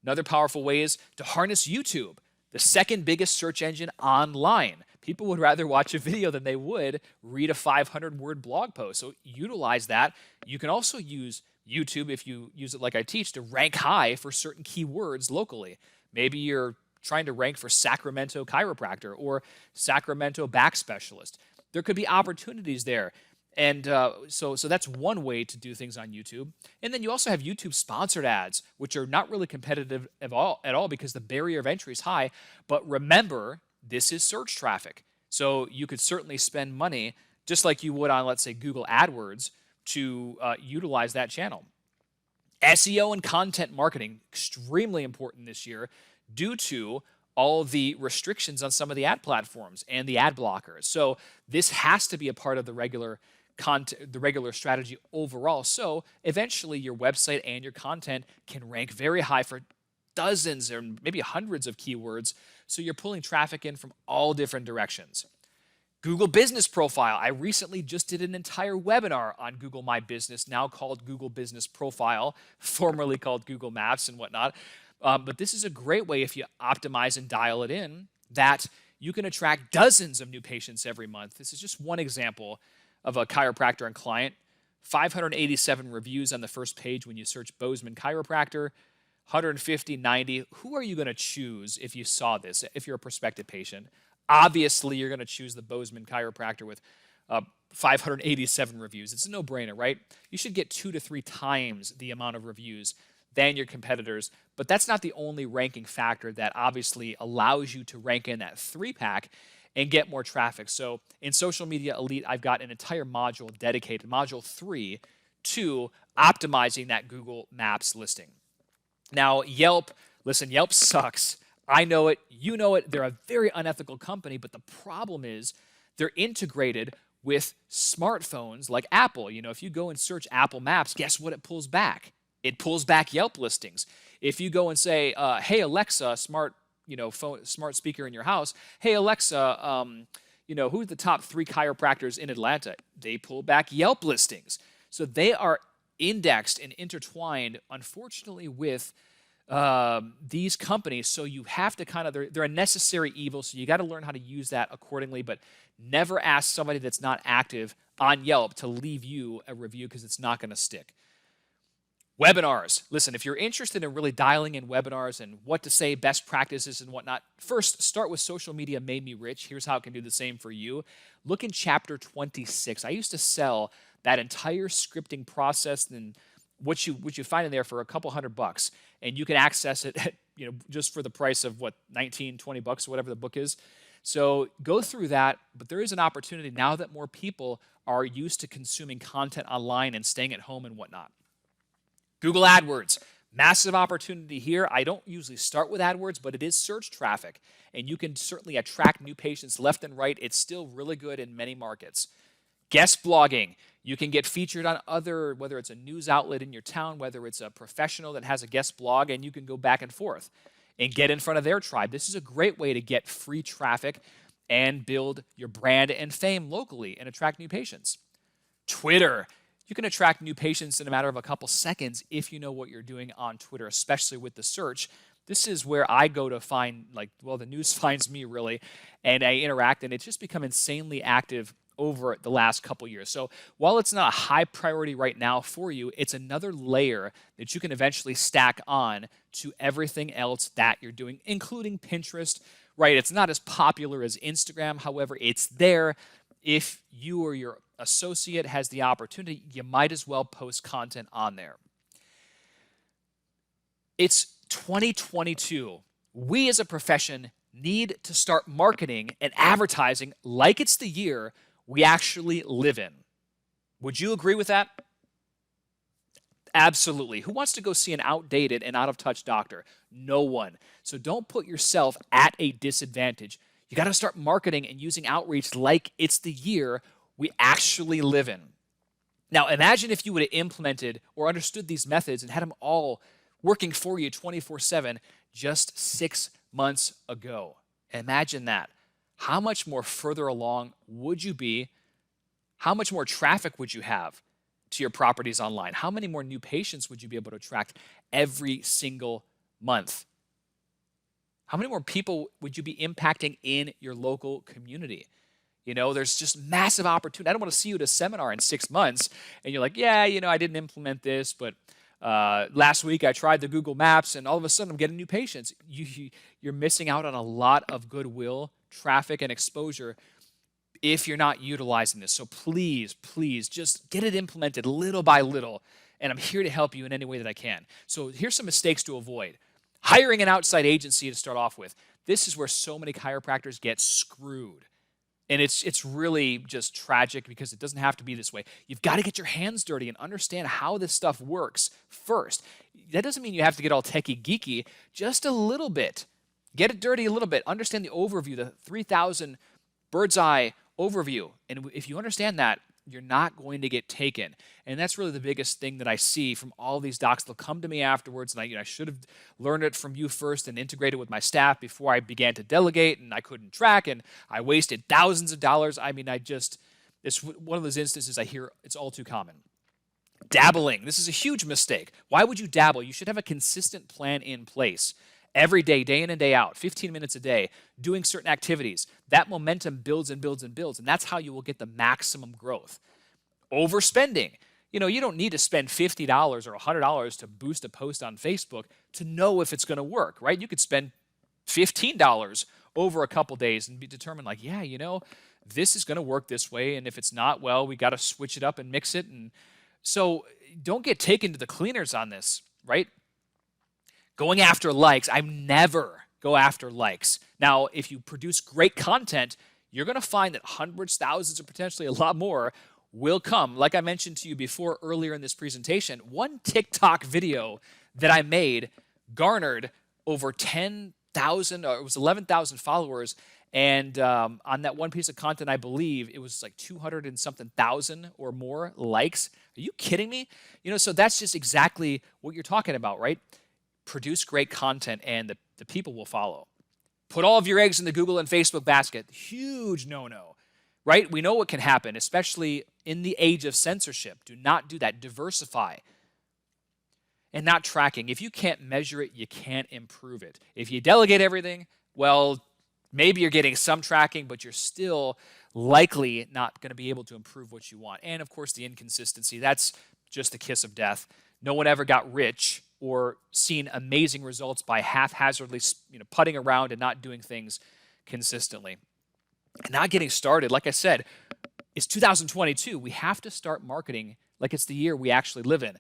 Another powerful way is to harness YouTube, the second biggest search engine online. People would rather watch a video than they would read a 500-word blog post. So utilize that. You can also use YouTube, if you use it like I teach, to rank high for certain keywords locally. Maybe you're trying to rank for Sacramento chiropractor or Sacramento back specialist. There could be opportunities there. And so that's one way to do things on YouTube. And then you also have YouTube sponsored ads, which are not really competitive at all because the barrier of entry is high. But remember, this is search traffic. So you could certainly spend money, just like you would on, let's say, Google AdWords, to utilize that channel. SEO and content marketing, extremely important this year due to all the restrictions on some of the ad platforms and the ad blockers. So this has to be a part of the regular strategy overall. So eventually your website and your content can rank very high for dozens or maybe hundreds of keywords. So you're pulling traffic in from all different directions. Google Business Profile. I recently just did an entire webinar on Google My Business, now called Google Business Profile, formerly called Google Maps and whatnot. But this is a great way, if you optimize and dial it in, that you can attract dozens of new patients every month. This is just one example of a chiropractor and client. 587 reviews on the first page when you search Bozeman Chiropractor, 150, 90. Who are you going to choose if you saw this, if you're a prospective patient? Obviously, you're going to choose the Bozeman Chiropractor with 587 reviews. It's a no-brainer, right? You should get 2 to 3 times the amount of reviews than your competitors, but that's not the only ranking factor that obviously allows you to rank in that 3-pack and get more traffic. So in Social Media Elite, I've got an entire module dedicated, module 3, to optimizing that Google Maps listing. Now, Yelp, listen, Yelp sucks. I know it, you know it. They're a very unethical company, but the problem is they're integrated with smartphones like Apple. You know, if you go and search Apple Maps, guess what it pulls back? It pulls back Yelp listings. If you go and say, hey, Alexa, smart speaker in your house, hey, Alexa, who's the top 3 chiropractors in Atlanta? They pull back Yelp listings. So they are indexed and intertwined, unfortunately, with these companies. So you have to they're a necessary evil. So you got to learn how to use that accordingly, but never ask somebody that's not active on Yelp to leave you a review, because it's not going to stick. Webinars. Listen, if you're interested in really dialing in webinars and what to say, best practices and whatnot, first start with Social Media Made Me Rich. Here's how it can do the same for you. Look in chapter 26. I used to sell that entire scripting process and what you find in there for a couple $100, and you can access it at, just for the price of what, 19, 20 bucks, whatever the book is. So go through that, but there is an opportunity now that more people are used to consuming content online and staying at home and whatnot. Google AdWords, massive opportunity here. I don't usually start with AdWords, but it is search traffic, and you can certainly attract new patients left and right. It's still really good in many markets. Guest blogging. You can get featured on whether it's a news outlet in your town, whether it's a professional that has a guest blog, and you can go back and forth and get in front of their tribe. This is a great way to get free traffic and build your brand and fame locally and attract new patients. Twitter. You can attract new patients in a matter of a couple seconds if you know what you're doing on Twitter, especially with the search. This is where I go to find, the news finds me really, and I interact, and it's just become insanely active over the last couple years. So while it's not a high priority right now for you, it's another layer that you can eventually stack on to everything else that you're doing, including Pinterest, right? It's not as popular as Instagram. However, it's there. If you or your associate has the opportunity, you might as well post content on there. It's 2022. We as a profession need to start marketing and advertising like it's the year we actually live in. Would you agree with that? Absolutely. Who wants to go see an outdated and out-of-touch doctor? No one. So don't put yourself at a disadvantage. You got to start marketing and using outreach like it's the year we actually live in. Now, imagine if you would have implemented or understood these methods and had them all working for you 24/7 just 6 months ago. Imagine that. How much more further along would you be? How much more traffic would you have to your properties online? How many more new patients would you be able to attract every single month? How many more people would you be impacting in your local community? There's just massive opportunity. I don't want to see you at a seminar in 6 months and you're like, yeah, I didn't implement this, but last week I tried the Google Maps and all of a sudden I'm getting new patients. You're missing out on a lot of goodwill, traffic, and exposure if you're not utilizing this. So please just get it implemented little by little, and I'm here to help you in any way that I can. So here's some mistakes to avoid. Hiring an outside agency to start off with. This is where so many chiropractors get screwed. And it's really just tragic because it doesn't have to be this way. You've got to get your hands dirty and understand how this stuff works first. That doesn't mean you have to get all techie geeky, just a little bit. Get it dirty a little bit. Understand the overview, the 3,000 bird's eye overview. And if you understand that, you're not going to get taken. And that's really the biggest thing that I see from all these docs. They'll come to me afterwards, and I should have learned it from you first and integrated with my staff before I began to delegate, and I couldn't track, and I wasted thousands of dollars. I mean, it's one of those instances I hear it's all too common. Dabbling. This is a huge mistake. Why would you dabble? You should have a consistent plan in place. Every day, day in and day out, 15 minutes a day, doing certain activities. That momentum builds and builds and builds, and that's how you will get the maximum growth. Overspending. You don't need to spend $50 or $100 to boost a post on Facebook to know if it's going to work, right? You could spend $15 over a couple days and be determined like, yeah, this is going to work this way, and if it's not, well, we got to switch it up and mix it. And so don't get taken to the cleaners on this, right? Going after likes. I never go after likes. Now, if you produce great content, you're going to find that hundreds, thousands, or potentially a lot more will come. Like I mentioned to you before earlier in this presentation, one TikTok video that I made garnered over 10,000, or it was 11,000 followers. And on that one piece of content, I believe it was like 200 and something thousand or more likes. Are you kidding me? So that's just exactly what you're talking about, right? Produce great content and the people will follow. Put all of your eggs in the Google and Facebook basket. Huge no-no, right? We know what can happen, especially in the age of censorship. Do not do that. Diversify. And not tracking. If you can't measure it, you can't improve it. If you delegate everything, well, maybe you're getting some tracking, but you're still likely not going to be able to improve what you want. And of course, the inconsistency. That's just the kiss of death. No one ever got rich or seen amazing results by haphazardly, putting around and not doing things consistently. And not getting started, like I said, it's 2022. We have to start marketing like it's the year we actually live in.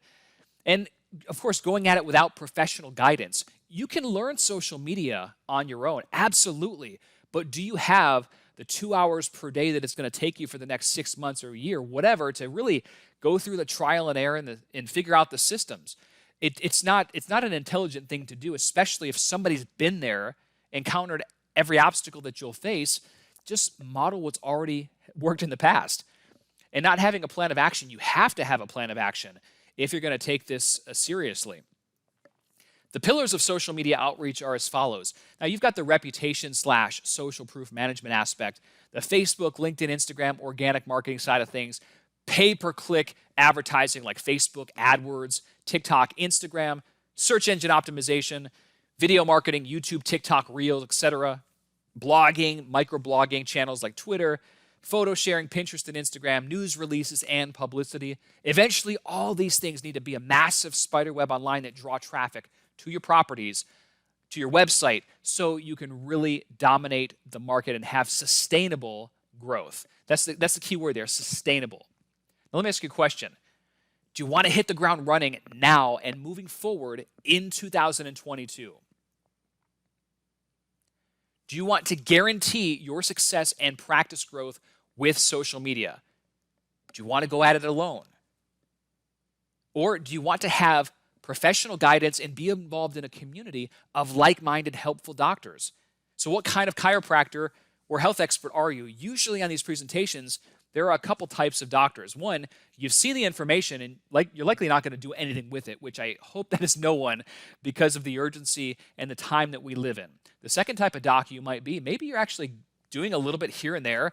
And of course, going at it without professional guidance. You can learn social media on your own, absolutely. But do you have the 2 hours per day that it's going to take you for the next 6 months or a year, whatever, to really go through the trial and error and figure out the systems? It's not an intelligent thing to do, especially if somebody's been there, encountered every obstacle that you'll face. Just model what's already worked in the past. And not having a plan of action, you have to have a plan of action if you're going to take this seriously. The pillars of social media outreach are as follows. Now, you've got the reputation/social proof management aspect, the Facebook, LinkedIn, Instagram, organic marketing side of things, pay-per-click advertising like Facebook, Adwords, TikTok, Instagram, search engine optimization, video marketing, YouTube, TikTok, Reels, etc., blogging, microblogging channels like Twitter, photo sharing, Pinterest and Instagram, news releases, and publicity. Eventually, all these things need to be a massive spider web online that draw traffic to your properties, to your website, so you can really dominate the market and have sustainable growth. That's the key word there, sustainable. Now, let me ask you a question. Do you want to hit the ground running now and moving forward in 2022? Do you want to guarantee your success and practice growth with social media? Do you want to go at it alone? Or do you want to have professional guidance and be involved in a community of like-minded, helpful doctors? So what kind of chiropractor or health expert are you? Usually on these presentations, there are a couple types of doctors. One, you see the information and you're likely not going to do anything with it, which I hope that is no one because of the urgency and the time that we live in. The second type of doc you might be, maybe you're actually doing a little bit here and there,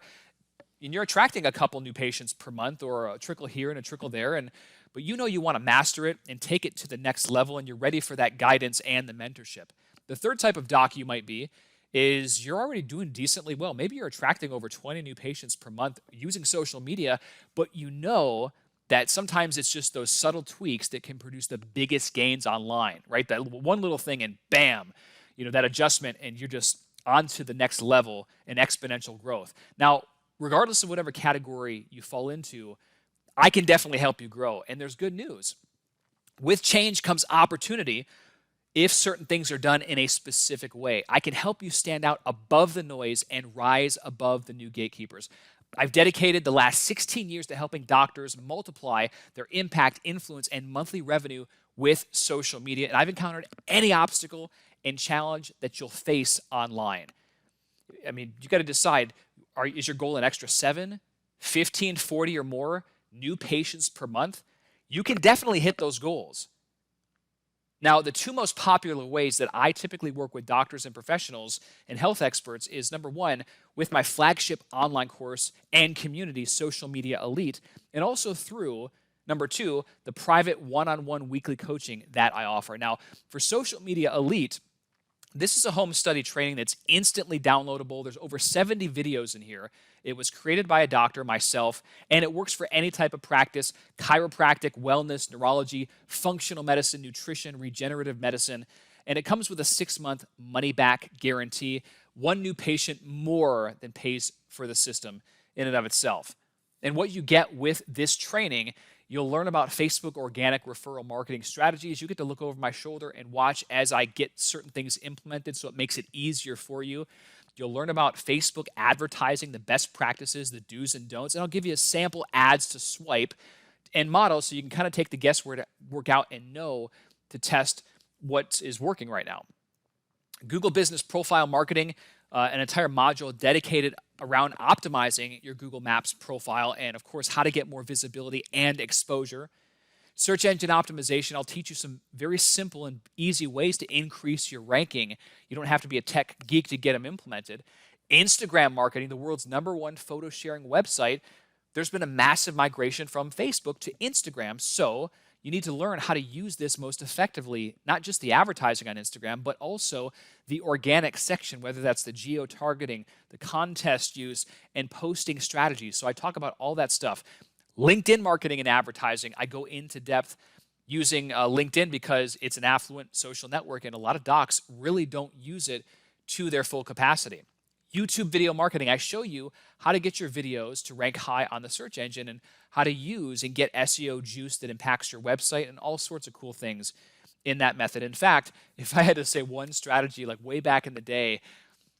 and you're attracting a couple new patients per month or a trickle here and a trickle there, but you want to master it and take it to the next level, and you're ready for that guidance and the mentorship. The third type of doc you might be is you're already doing decently well. Maybe you're attracting over 20 new patients per month using social media, but you know that sometimes it's just those subtle tweaks that can produce the biggest gains online, right? That one little thing and bam, that adjustment, and you're just on to the next level in exponential growth. Now, regardless of whatever category you fall into, I can definitely help you grow. And there's good news. With change comes opportunity if certain things are done in a specific way. I can help you stand out above the noise and rise above the new gatekeepers. I've dedicated the last 16 years to helping doctors multiply their impact, influence, and monthly revenue with social media. And I've encountered any obstacle and challenge that you'll face online. I mean, you got to decide, is your goal an extra 7, 15, 40 or more new patients per month, you can definitely hit those goals. Now, the two most popular ways that I typically work with doctors and professionals and health experts is number one, with my flagship online course and community, Social Media Elite, and also through number two, the private one-on-one weekly coaching that I offer. Now, for Social Media Elite, this is a home study training that's instantly downloadable. There's over 70 videos in here. It was created by a doctor, myself, and it works for any type of practice: chiropractic, wellness, neurology, functional medicine, nutrition, regenerative medicine. And it comes with a 6-month money-back guarantee. One new patient more than pays for the system in and of itself. And what you get with this training, you'll learn about Facebook organic referral marketing strategies. You get to look over my shoulder and watch as I get certain things implemented so it makes it easier for you. You'll learn about Facebook advertising, the best practices, the do's and don'ts, and I'll give you sample ads to swipe and model so you can kind of take the guesswork out and know to test what is working right now. Google Business Profile Marketing, an entire module dedicated around optimizing your Google Maps profile and, of course, how to get more visibility and exposure. Search engine optimization, I'll teach you some very simple and easy ways to increase your ranking. You don't have to be a tech geek to get them implemented. Instagram marketing, the world's #1 photo sharing website. There's been a massive migration from Facebook to Instagram, so you need to learn how to use this most effectively, not just the advertising on Instagram, but also the organic section, whether that's the geo-targeting, the contest use, and posting strategies. So I talk about all that stuff. LinkedIn marketing and advertising, I go into depth using LinkedIn because it's an affluent social network and a lot of docs really don't use it to their full capacity. YouTube video marketing, I show you how to get your videos to rank high on the search engine and how to use and get SEO juice that impacts your website and all sorts of cool things in that method. In fact, if I had to say one strategy like way back in the day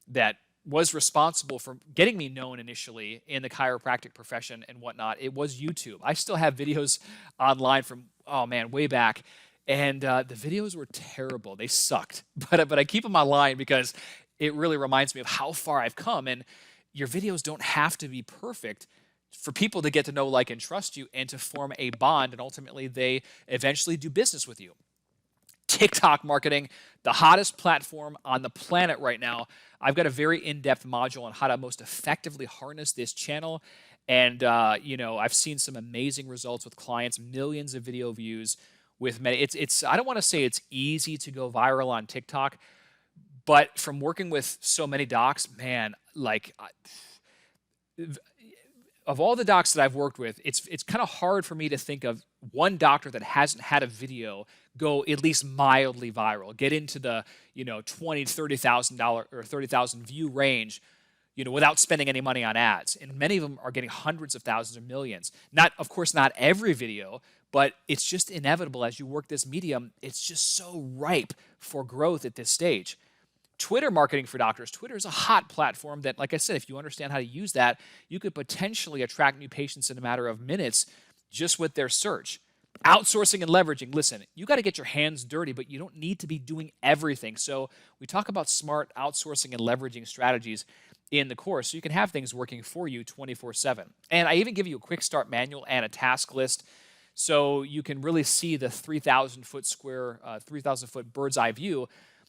that was responsible for getting me known initially in the chiropractic profession and whatnot, it was YouTube. I still have videos online from, oh man, way back. And the videos were terrible. They sucked. But I keep them online because it really reminds me of how far I've come. And your videos don't have to be perfect for people to get to know, like, and trust you and to form a bond. And ultimately, they eventually do business with you. TikTok marketing, the hottest platform on the planet right now. I've got a very in-depth module on how to most effectively harness this channel. And, I've seen some amazing results with clients, millions of video views with many. I don't want to say it's easy to go viral on TikTok, but from working with so many docs, man, of all the docs that I've worked with, it's kind of hard for me to think of one doctor that hasn't had a video go at least mildly viral, get into the $20,000 to $30,000 or 30,000 view range, without spending any money on ads. And many of them are getting hundreds of thousands or millions. Of course, not every video, but it's just inevitable as you work this medium. It's just so ripe for growth at this stage. Twitter marketing for doctors. Twitter is a hot platform that, like I said, if you understand how to use that, you could potentially attract new patients in a matter of minutes just with their search. Outsourcing and leveraging. Listen, you got to get your hands dirty, but you don't need to be doing everything. So we talk about smart outsourcing and leveraging strategies in the course so you can have things working for you 24/7. And I even give you a quick start manual and a task list so you can really see the 3,000-foot bird's eye view.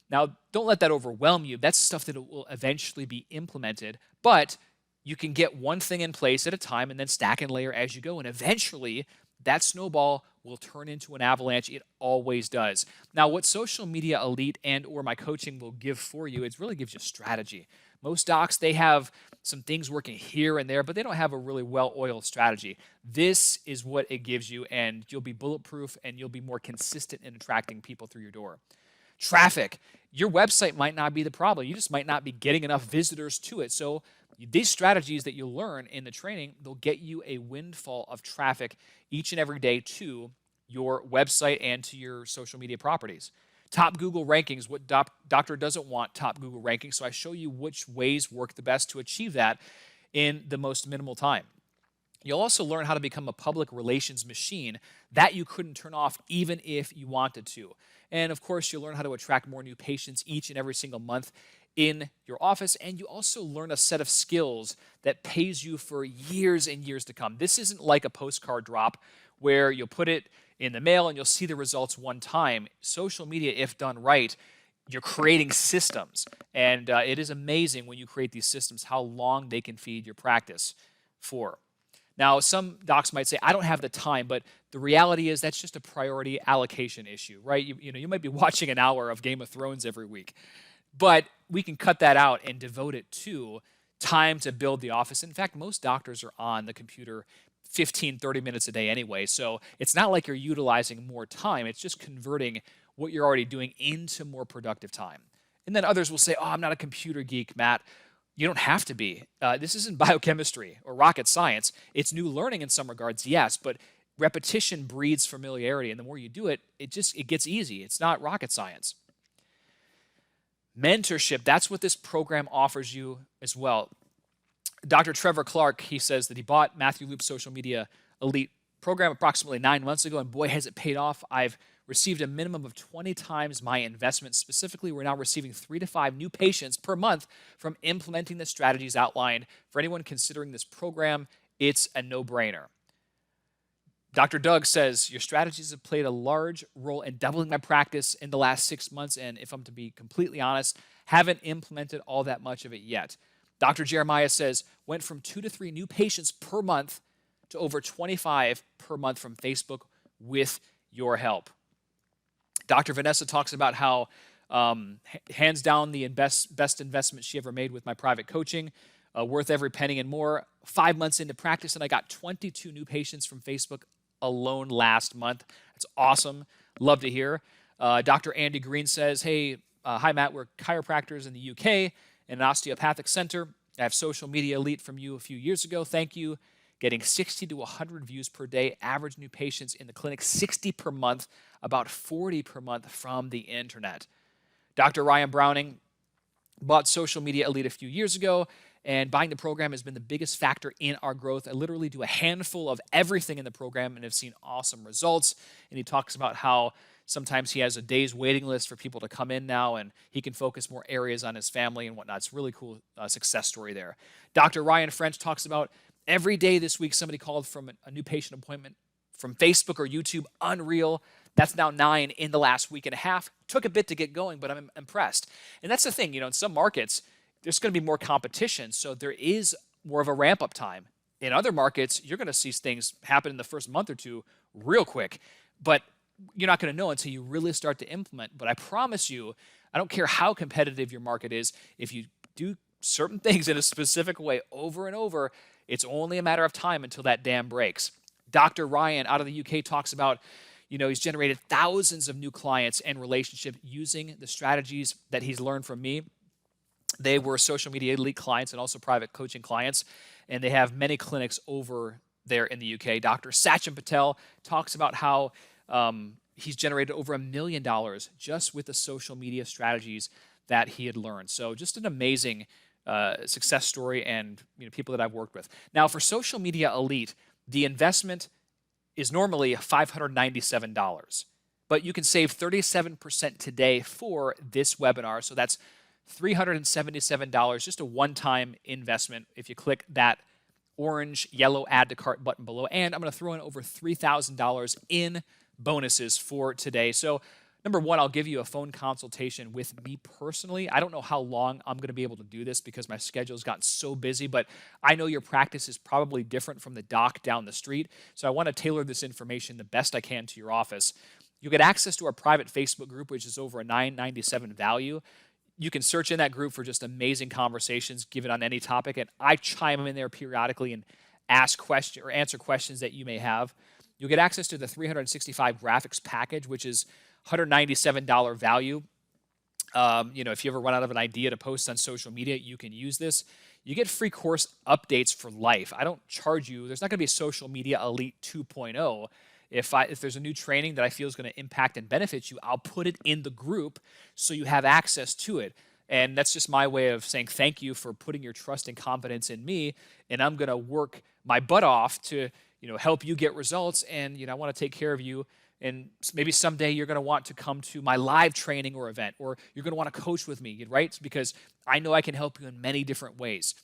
Now, don't let that overwhelm you. That's stuff that will eventually be implemented, but you can get one thing in place at a time and then stack and layer as you go, and eventually that snowball will turn into an avalanche. It always does. Now, what Social Media Elite and or my coaching will give for you, it really gives you strategy. Most docs, they have some things working here and there, but they don't have a really well-oiled strategy. This is what it gives you, and you'll be bulletproof, and you'll be more consistent in attracting people through your door. Traffic. Your website might not be the problem. You just might not be getting enough visitors to it. So these strategies that you'll learn in the training, they'll get you a windfall of traffic each and every day to your website and to your social media properties. Top Google rankings. What doctor doesn't want top Google rankings? So I show you which ways work the best to achieve that in the most minimal time. You'll also learn how to become a public relations machine that you couldn't turn off even if you wanted to. And of course, you'll learn how to attract more new patients each and every single month in your office, and you also learn a set of skills that pays you for years and years to come. This isn't like a postcard drop where you'll put it in the mail and you'll see the results one time. Social media, if done right, you're creating systems, and it is amazing when you create these systems how long they can feed your practice for. Now, some docs might say, I don't have the time, but the reality is that's just a priority allocation issue, right? You might be watching an hour of Game of Thrones every week, but we can cut that out and devote it to time to build the office. In fact, most doctors are on the computer 15, 30 minutes a day anyway, so it's not like you're utilizing more time. It's just converting what you're already doing into more productive time. And then others will say, oh, I'm not a computer geek, Matt. You don't have to be. This isn't biochemistry or rocket science. It's new learning in some regards, yes, but repetition breeds familiarity, and the more you do it, it gets easy. It's not rocket science. Mentorship, that's what this program offers you as well. Dr. Trevor Clark, he says that he bought Matthew Loop's Social Media Elite program approximately 9 months ago, and boy, has it paid off. I've received a minimum of 20 times my investment. Specifically, we're now receiving 3 to 5 new patients per month from implementing the strategies outlined. For anyone considering this program, it's a no-brainer. Dr. Doug says, your strategies have played a large role in doubling my practice in the last 6 months, and if I'm to be completely honest, haven't implemented all that much of it yet. Dr. Jeremiah says, went from 2 to 3 new patients per month to over 25 per month from Facebook with your help. Dr. Vanessa talks about how, hands down, the best investment she ever made with my private coaching, worth every penny and more. 5 months into practice, and I got 22 new patients from Facebook alone last month. That's awesome. Love to hear. Dr. Andy Green says, hey, hi, Matt. We're chiropractors in the UK in an osteopathic center. I have Social Media Elite from you a few years ago. Thank you. Getting 60 to 100 views per day. Average new patients in the clinic, 60 per month, about 40 per month from the internet. Dr. Ryan Browning bought Social Media Elite a few years ago, and buying the program has been the biggest factor in our growth. I literally do a handful of everything in the program and have seen awesome results. And he talks about how sometimes he has a day's waiting list for people to come in now, and he can focus more areas on his family and whatnot. It's a really cool success story there. Dr. Ryan French talks about every day this week somebody called from a new patient appointment from Facebook or YouTube. Unreal. That's now 9 in the last week and a half. Took a bit to get going, but I'm impressed. And that's the thing, in some markets, there's going to be more competition, so there is more of a ramp-up time. In other markets, you're going to see things happen in the first month or two real quick, but you're not going to know until you really start to implement. But I promise you, I don't care how competitive your market is, if you do certain things in a specific way over and over, it's only a matter of time until that dam breaks. Dr. Ryan out of the UK talks about, he's generated thousands of new clients and relationships using the strategies that he's learned from me. They were Social Media Elite clients and also private coaching clients, and they have many clinics over there in the UK. Dr. Sachin Patel talks about how he's generated over $1 million just with the social media strategies that he had learned. So just an amazing success story, and people that I've worked with. Now, for Social Media Elite, the investment is normally $597, but you can save 37% today for this webinar. So that's $377, just a one-time investment if you click that orange, yellow add to cart button below. And I'm going to throw in over $3,000 in bonuses for today. So number one, I'll give you a phone consultation with me personally. I don't know how long I'm going to be able to do this because my schedule's gotten so busy, but I know your practice is probably different from the doc down the street. So I want to tailor this information the best I can to your office. You'll get access to our private Facebook group, which is over a $997 value. You can search in that group for just amazing conversations given on any topic, and I chime in there periodically and ask questions or answer questions that you may have. You'll get access to the 365 graphics package, which is $197 value. If you ever run out of an idea to post on social media, you can use this. You get free course updates for life. I don't charge you. There's not going to be a Social Media Elite 2.0. If there's a new training that I feel is going to impact and benefit you, I'll put it in the group so you have access to it. And that's just my way of saying thank you for putting your trust and confidence in me. And I'm going to work my butt off to help you get results. And I want to take care of you And maybe someday you're going to want to come to my live training or event, or you're going to want to coach with me, right? Because I know I can help you in many different ways.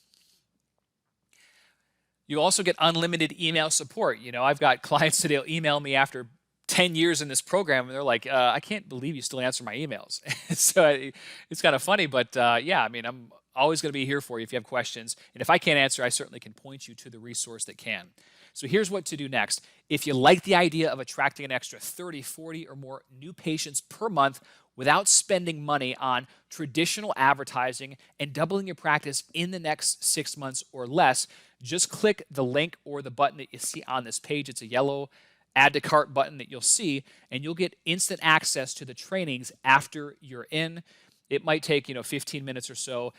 You also get unlimited email support. I've got clients that'll email me after 10 years in this program, and they're like, I can't believe you still answer my emails. So it's kind of funny, but yeah, I'm always going to be here for you if you have questions. And if I can't answer, I certainly can point you to the resource that can. So here's what to do next. If you like the idea of attracting an extra 30, 40, or more new patients per month without spending money on traditional advertising and doubling your practice in the next 6 months or less, just click the link or the button that you see on this page. It's a yellow add to cart button that you'll see, and you'll get instant access to the trainings after you're in. It might take 15 minutes or so.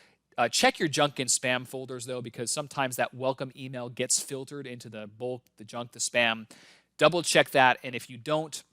Check your junk and spam folders, though, because sometimes that welcome email gets filtered into the bulk, the junk, the spam. Double check that, and if you don't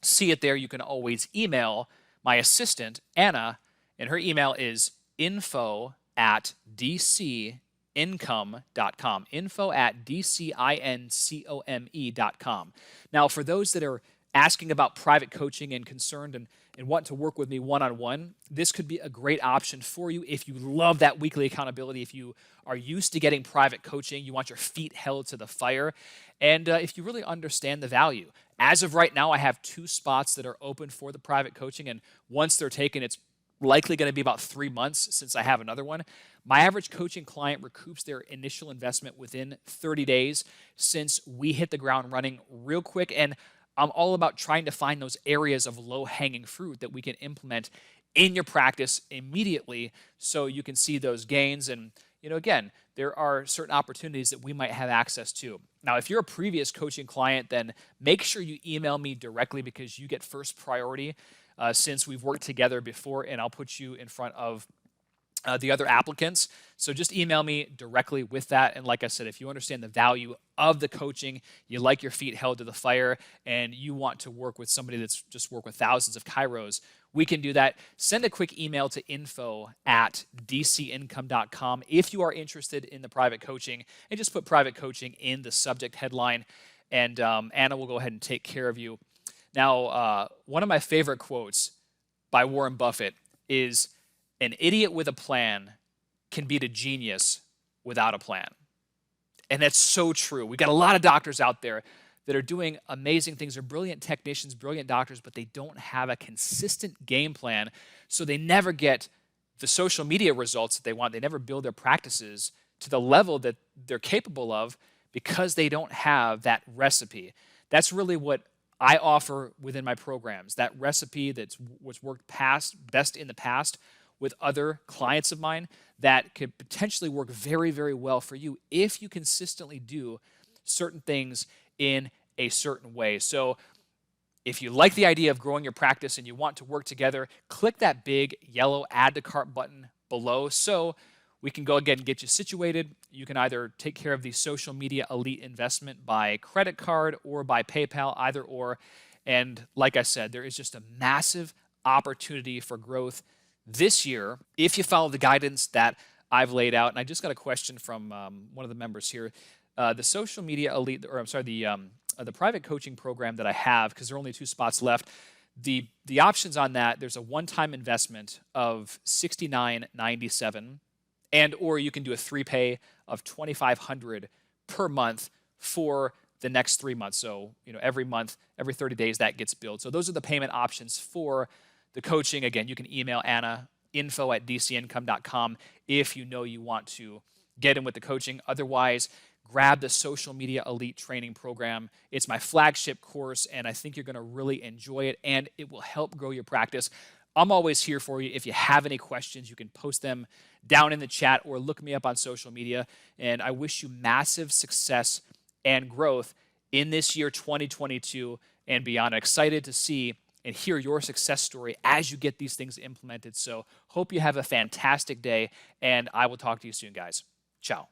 see it there, you can always email my assistant, Anna, and her email is info@dcincome.com, info@dcincome.com. Now, for those that are asking about private coaching and concerned and want to work with me one-on-one, this could be a great option for you if you love that weekly accountability, if you are used to getting private coaching, you want your feet held to the fire, and if you really understand the value. As of right now, I have 2 spots that are open for the private coaching, and once they're taken, it's likely going to be about 3 months since I have another one. My average coaching client recoups their initial investment within 30 days since we hit the ground running real quick, and I'm all about trying to find those areas of low-hanging fruit that we can implement in your practice immediately so you can see those gains. And, again, there are certain opportunities that we might have access to. Now, if you're a previous coaching client, then make sure you email me directly because you get first priority since we've worked together before, and I'll put you in front of the other applicants. So just email me directly with that. And like I said, if you understand the value of the coaching, you like your feet held to the fire, and you want to work with somebody that's just worked with thousands of chiros, we can do that. Send a quick email to info@dcincome.com if you are interested in the private coaching, and just put private coaching in the subject headline, and Anna will go ahead and take care of you. Now, one of my favorite quotes by Warren Buffett is, "An idiot with a plan can beat a genius without a plan." And that's so true. We've got a lot of doctors out there that are doing amazing things. They're brilliant technicians, brilliant doctors, but they don't have a consistent game plan, so they never get the social media results that they want. They never build their practices to the level that they're capable of because they don't have that recipe. That's really what I offer within my programs, that recipe that's what's worked best in the past with other clients of mine that could potentially work very, very well for you if you consistently do certain things in a certain way. So if you like the idea of growing your practice and you want to work together, click that big yellow add to cart button below so we can go again and get you situated. You can either take care of the social media elite investment by credit card or by PayPal, either or. And like I said, there is just a massive opportunity for growth this year if you follow the guidance that I've laid out. And I just got a question from one of the members here. The social media elite, or I'm sorry, the private coaching program that I have, because there are only 2 spots left, the options on that, there's a one-time investment of $69.97, and or you can do a 3-pay of $2,500 per month for the next 3 months. So, every month, every 30 days, that gets billed. So those are the payment options for the coaching. Again, you can email Anna, info@dcincome.com, if you know you want to get in with the coaching. Otherwise, grab the Social Media Elite Training Program. It's my flagship course, and I think you're going to really enjoy it, and it will help grow your practice. I'm always here for you. If you have any questions, you can post them down in the chat or look me up on social media. And I wish you massive success and growth in this year 2022 and beyond. I'm excited to see and hear your success story as you get these things implemented. So hope you have a fantastic day, and I will talk to you soon, guys. Ciao.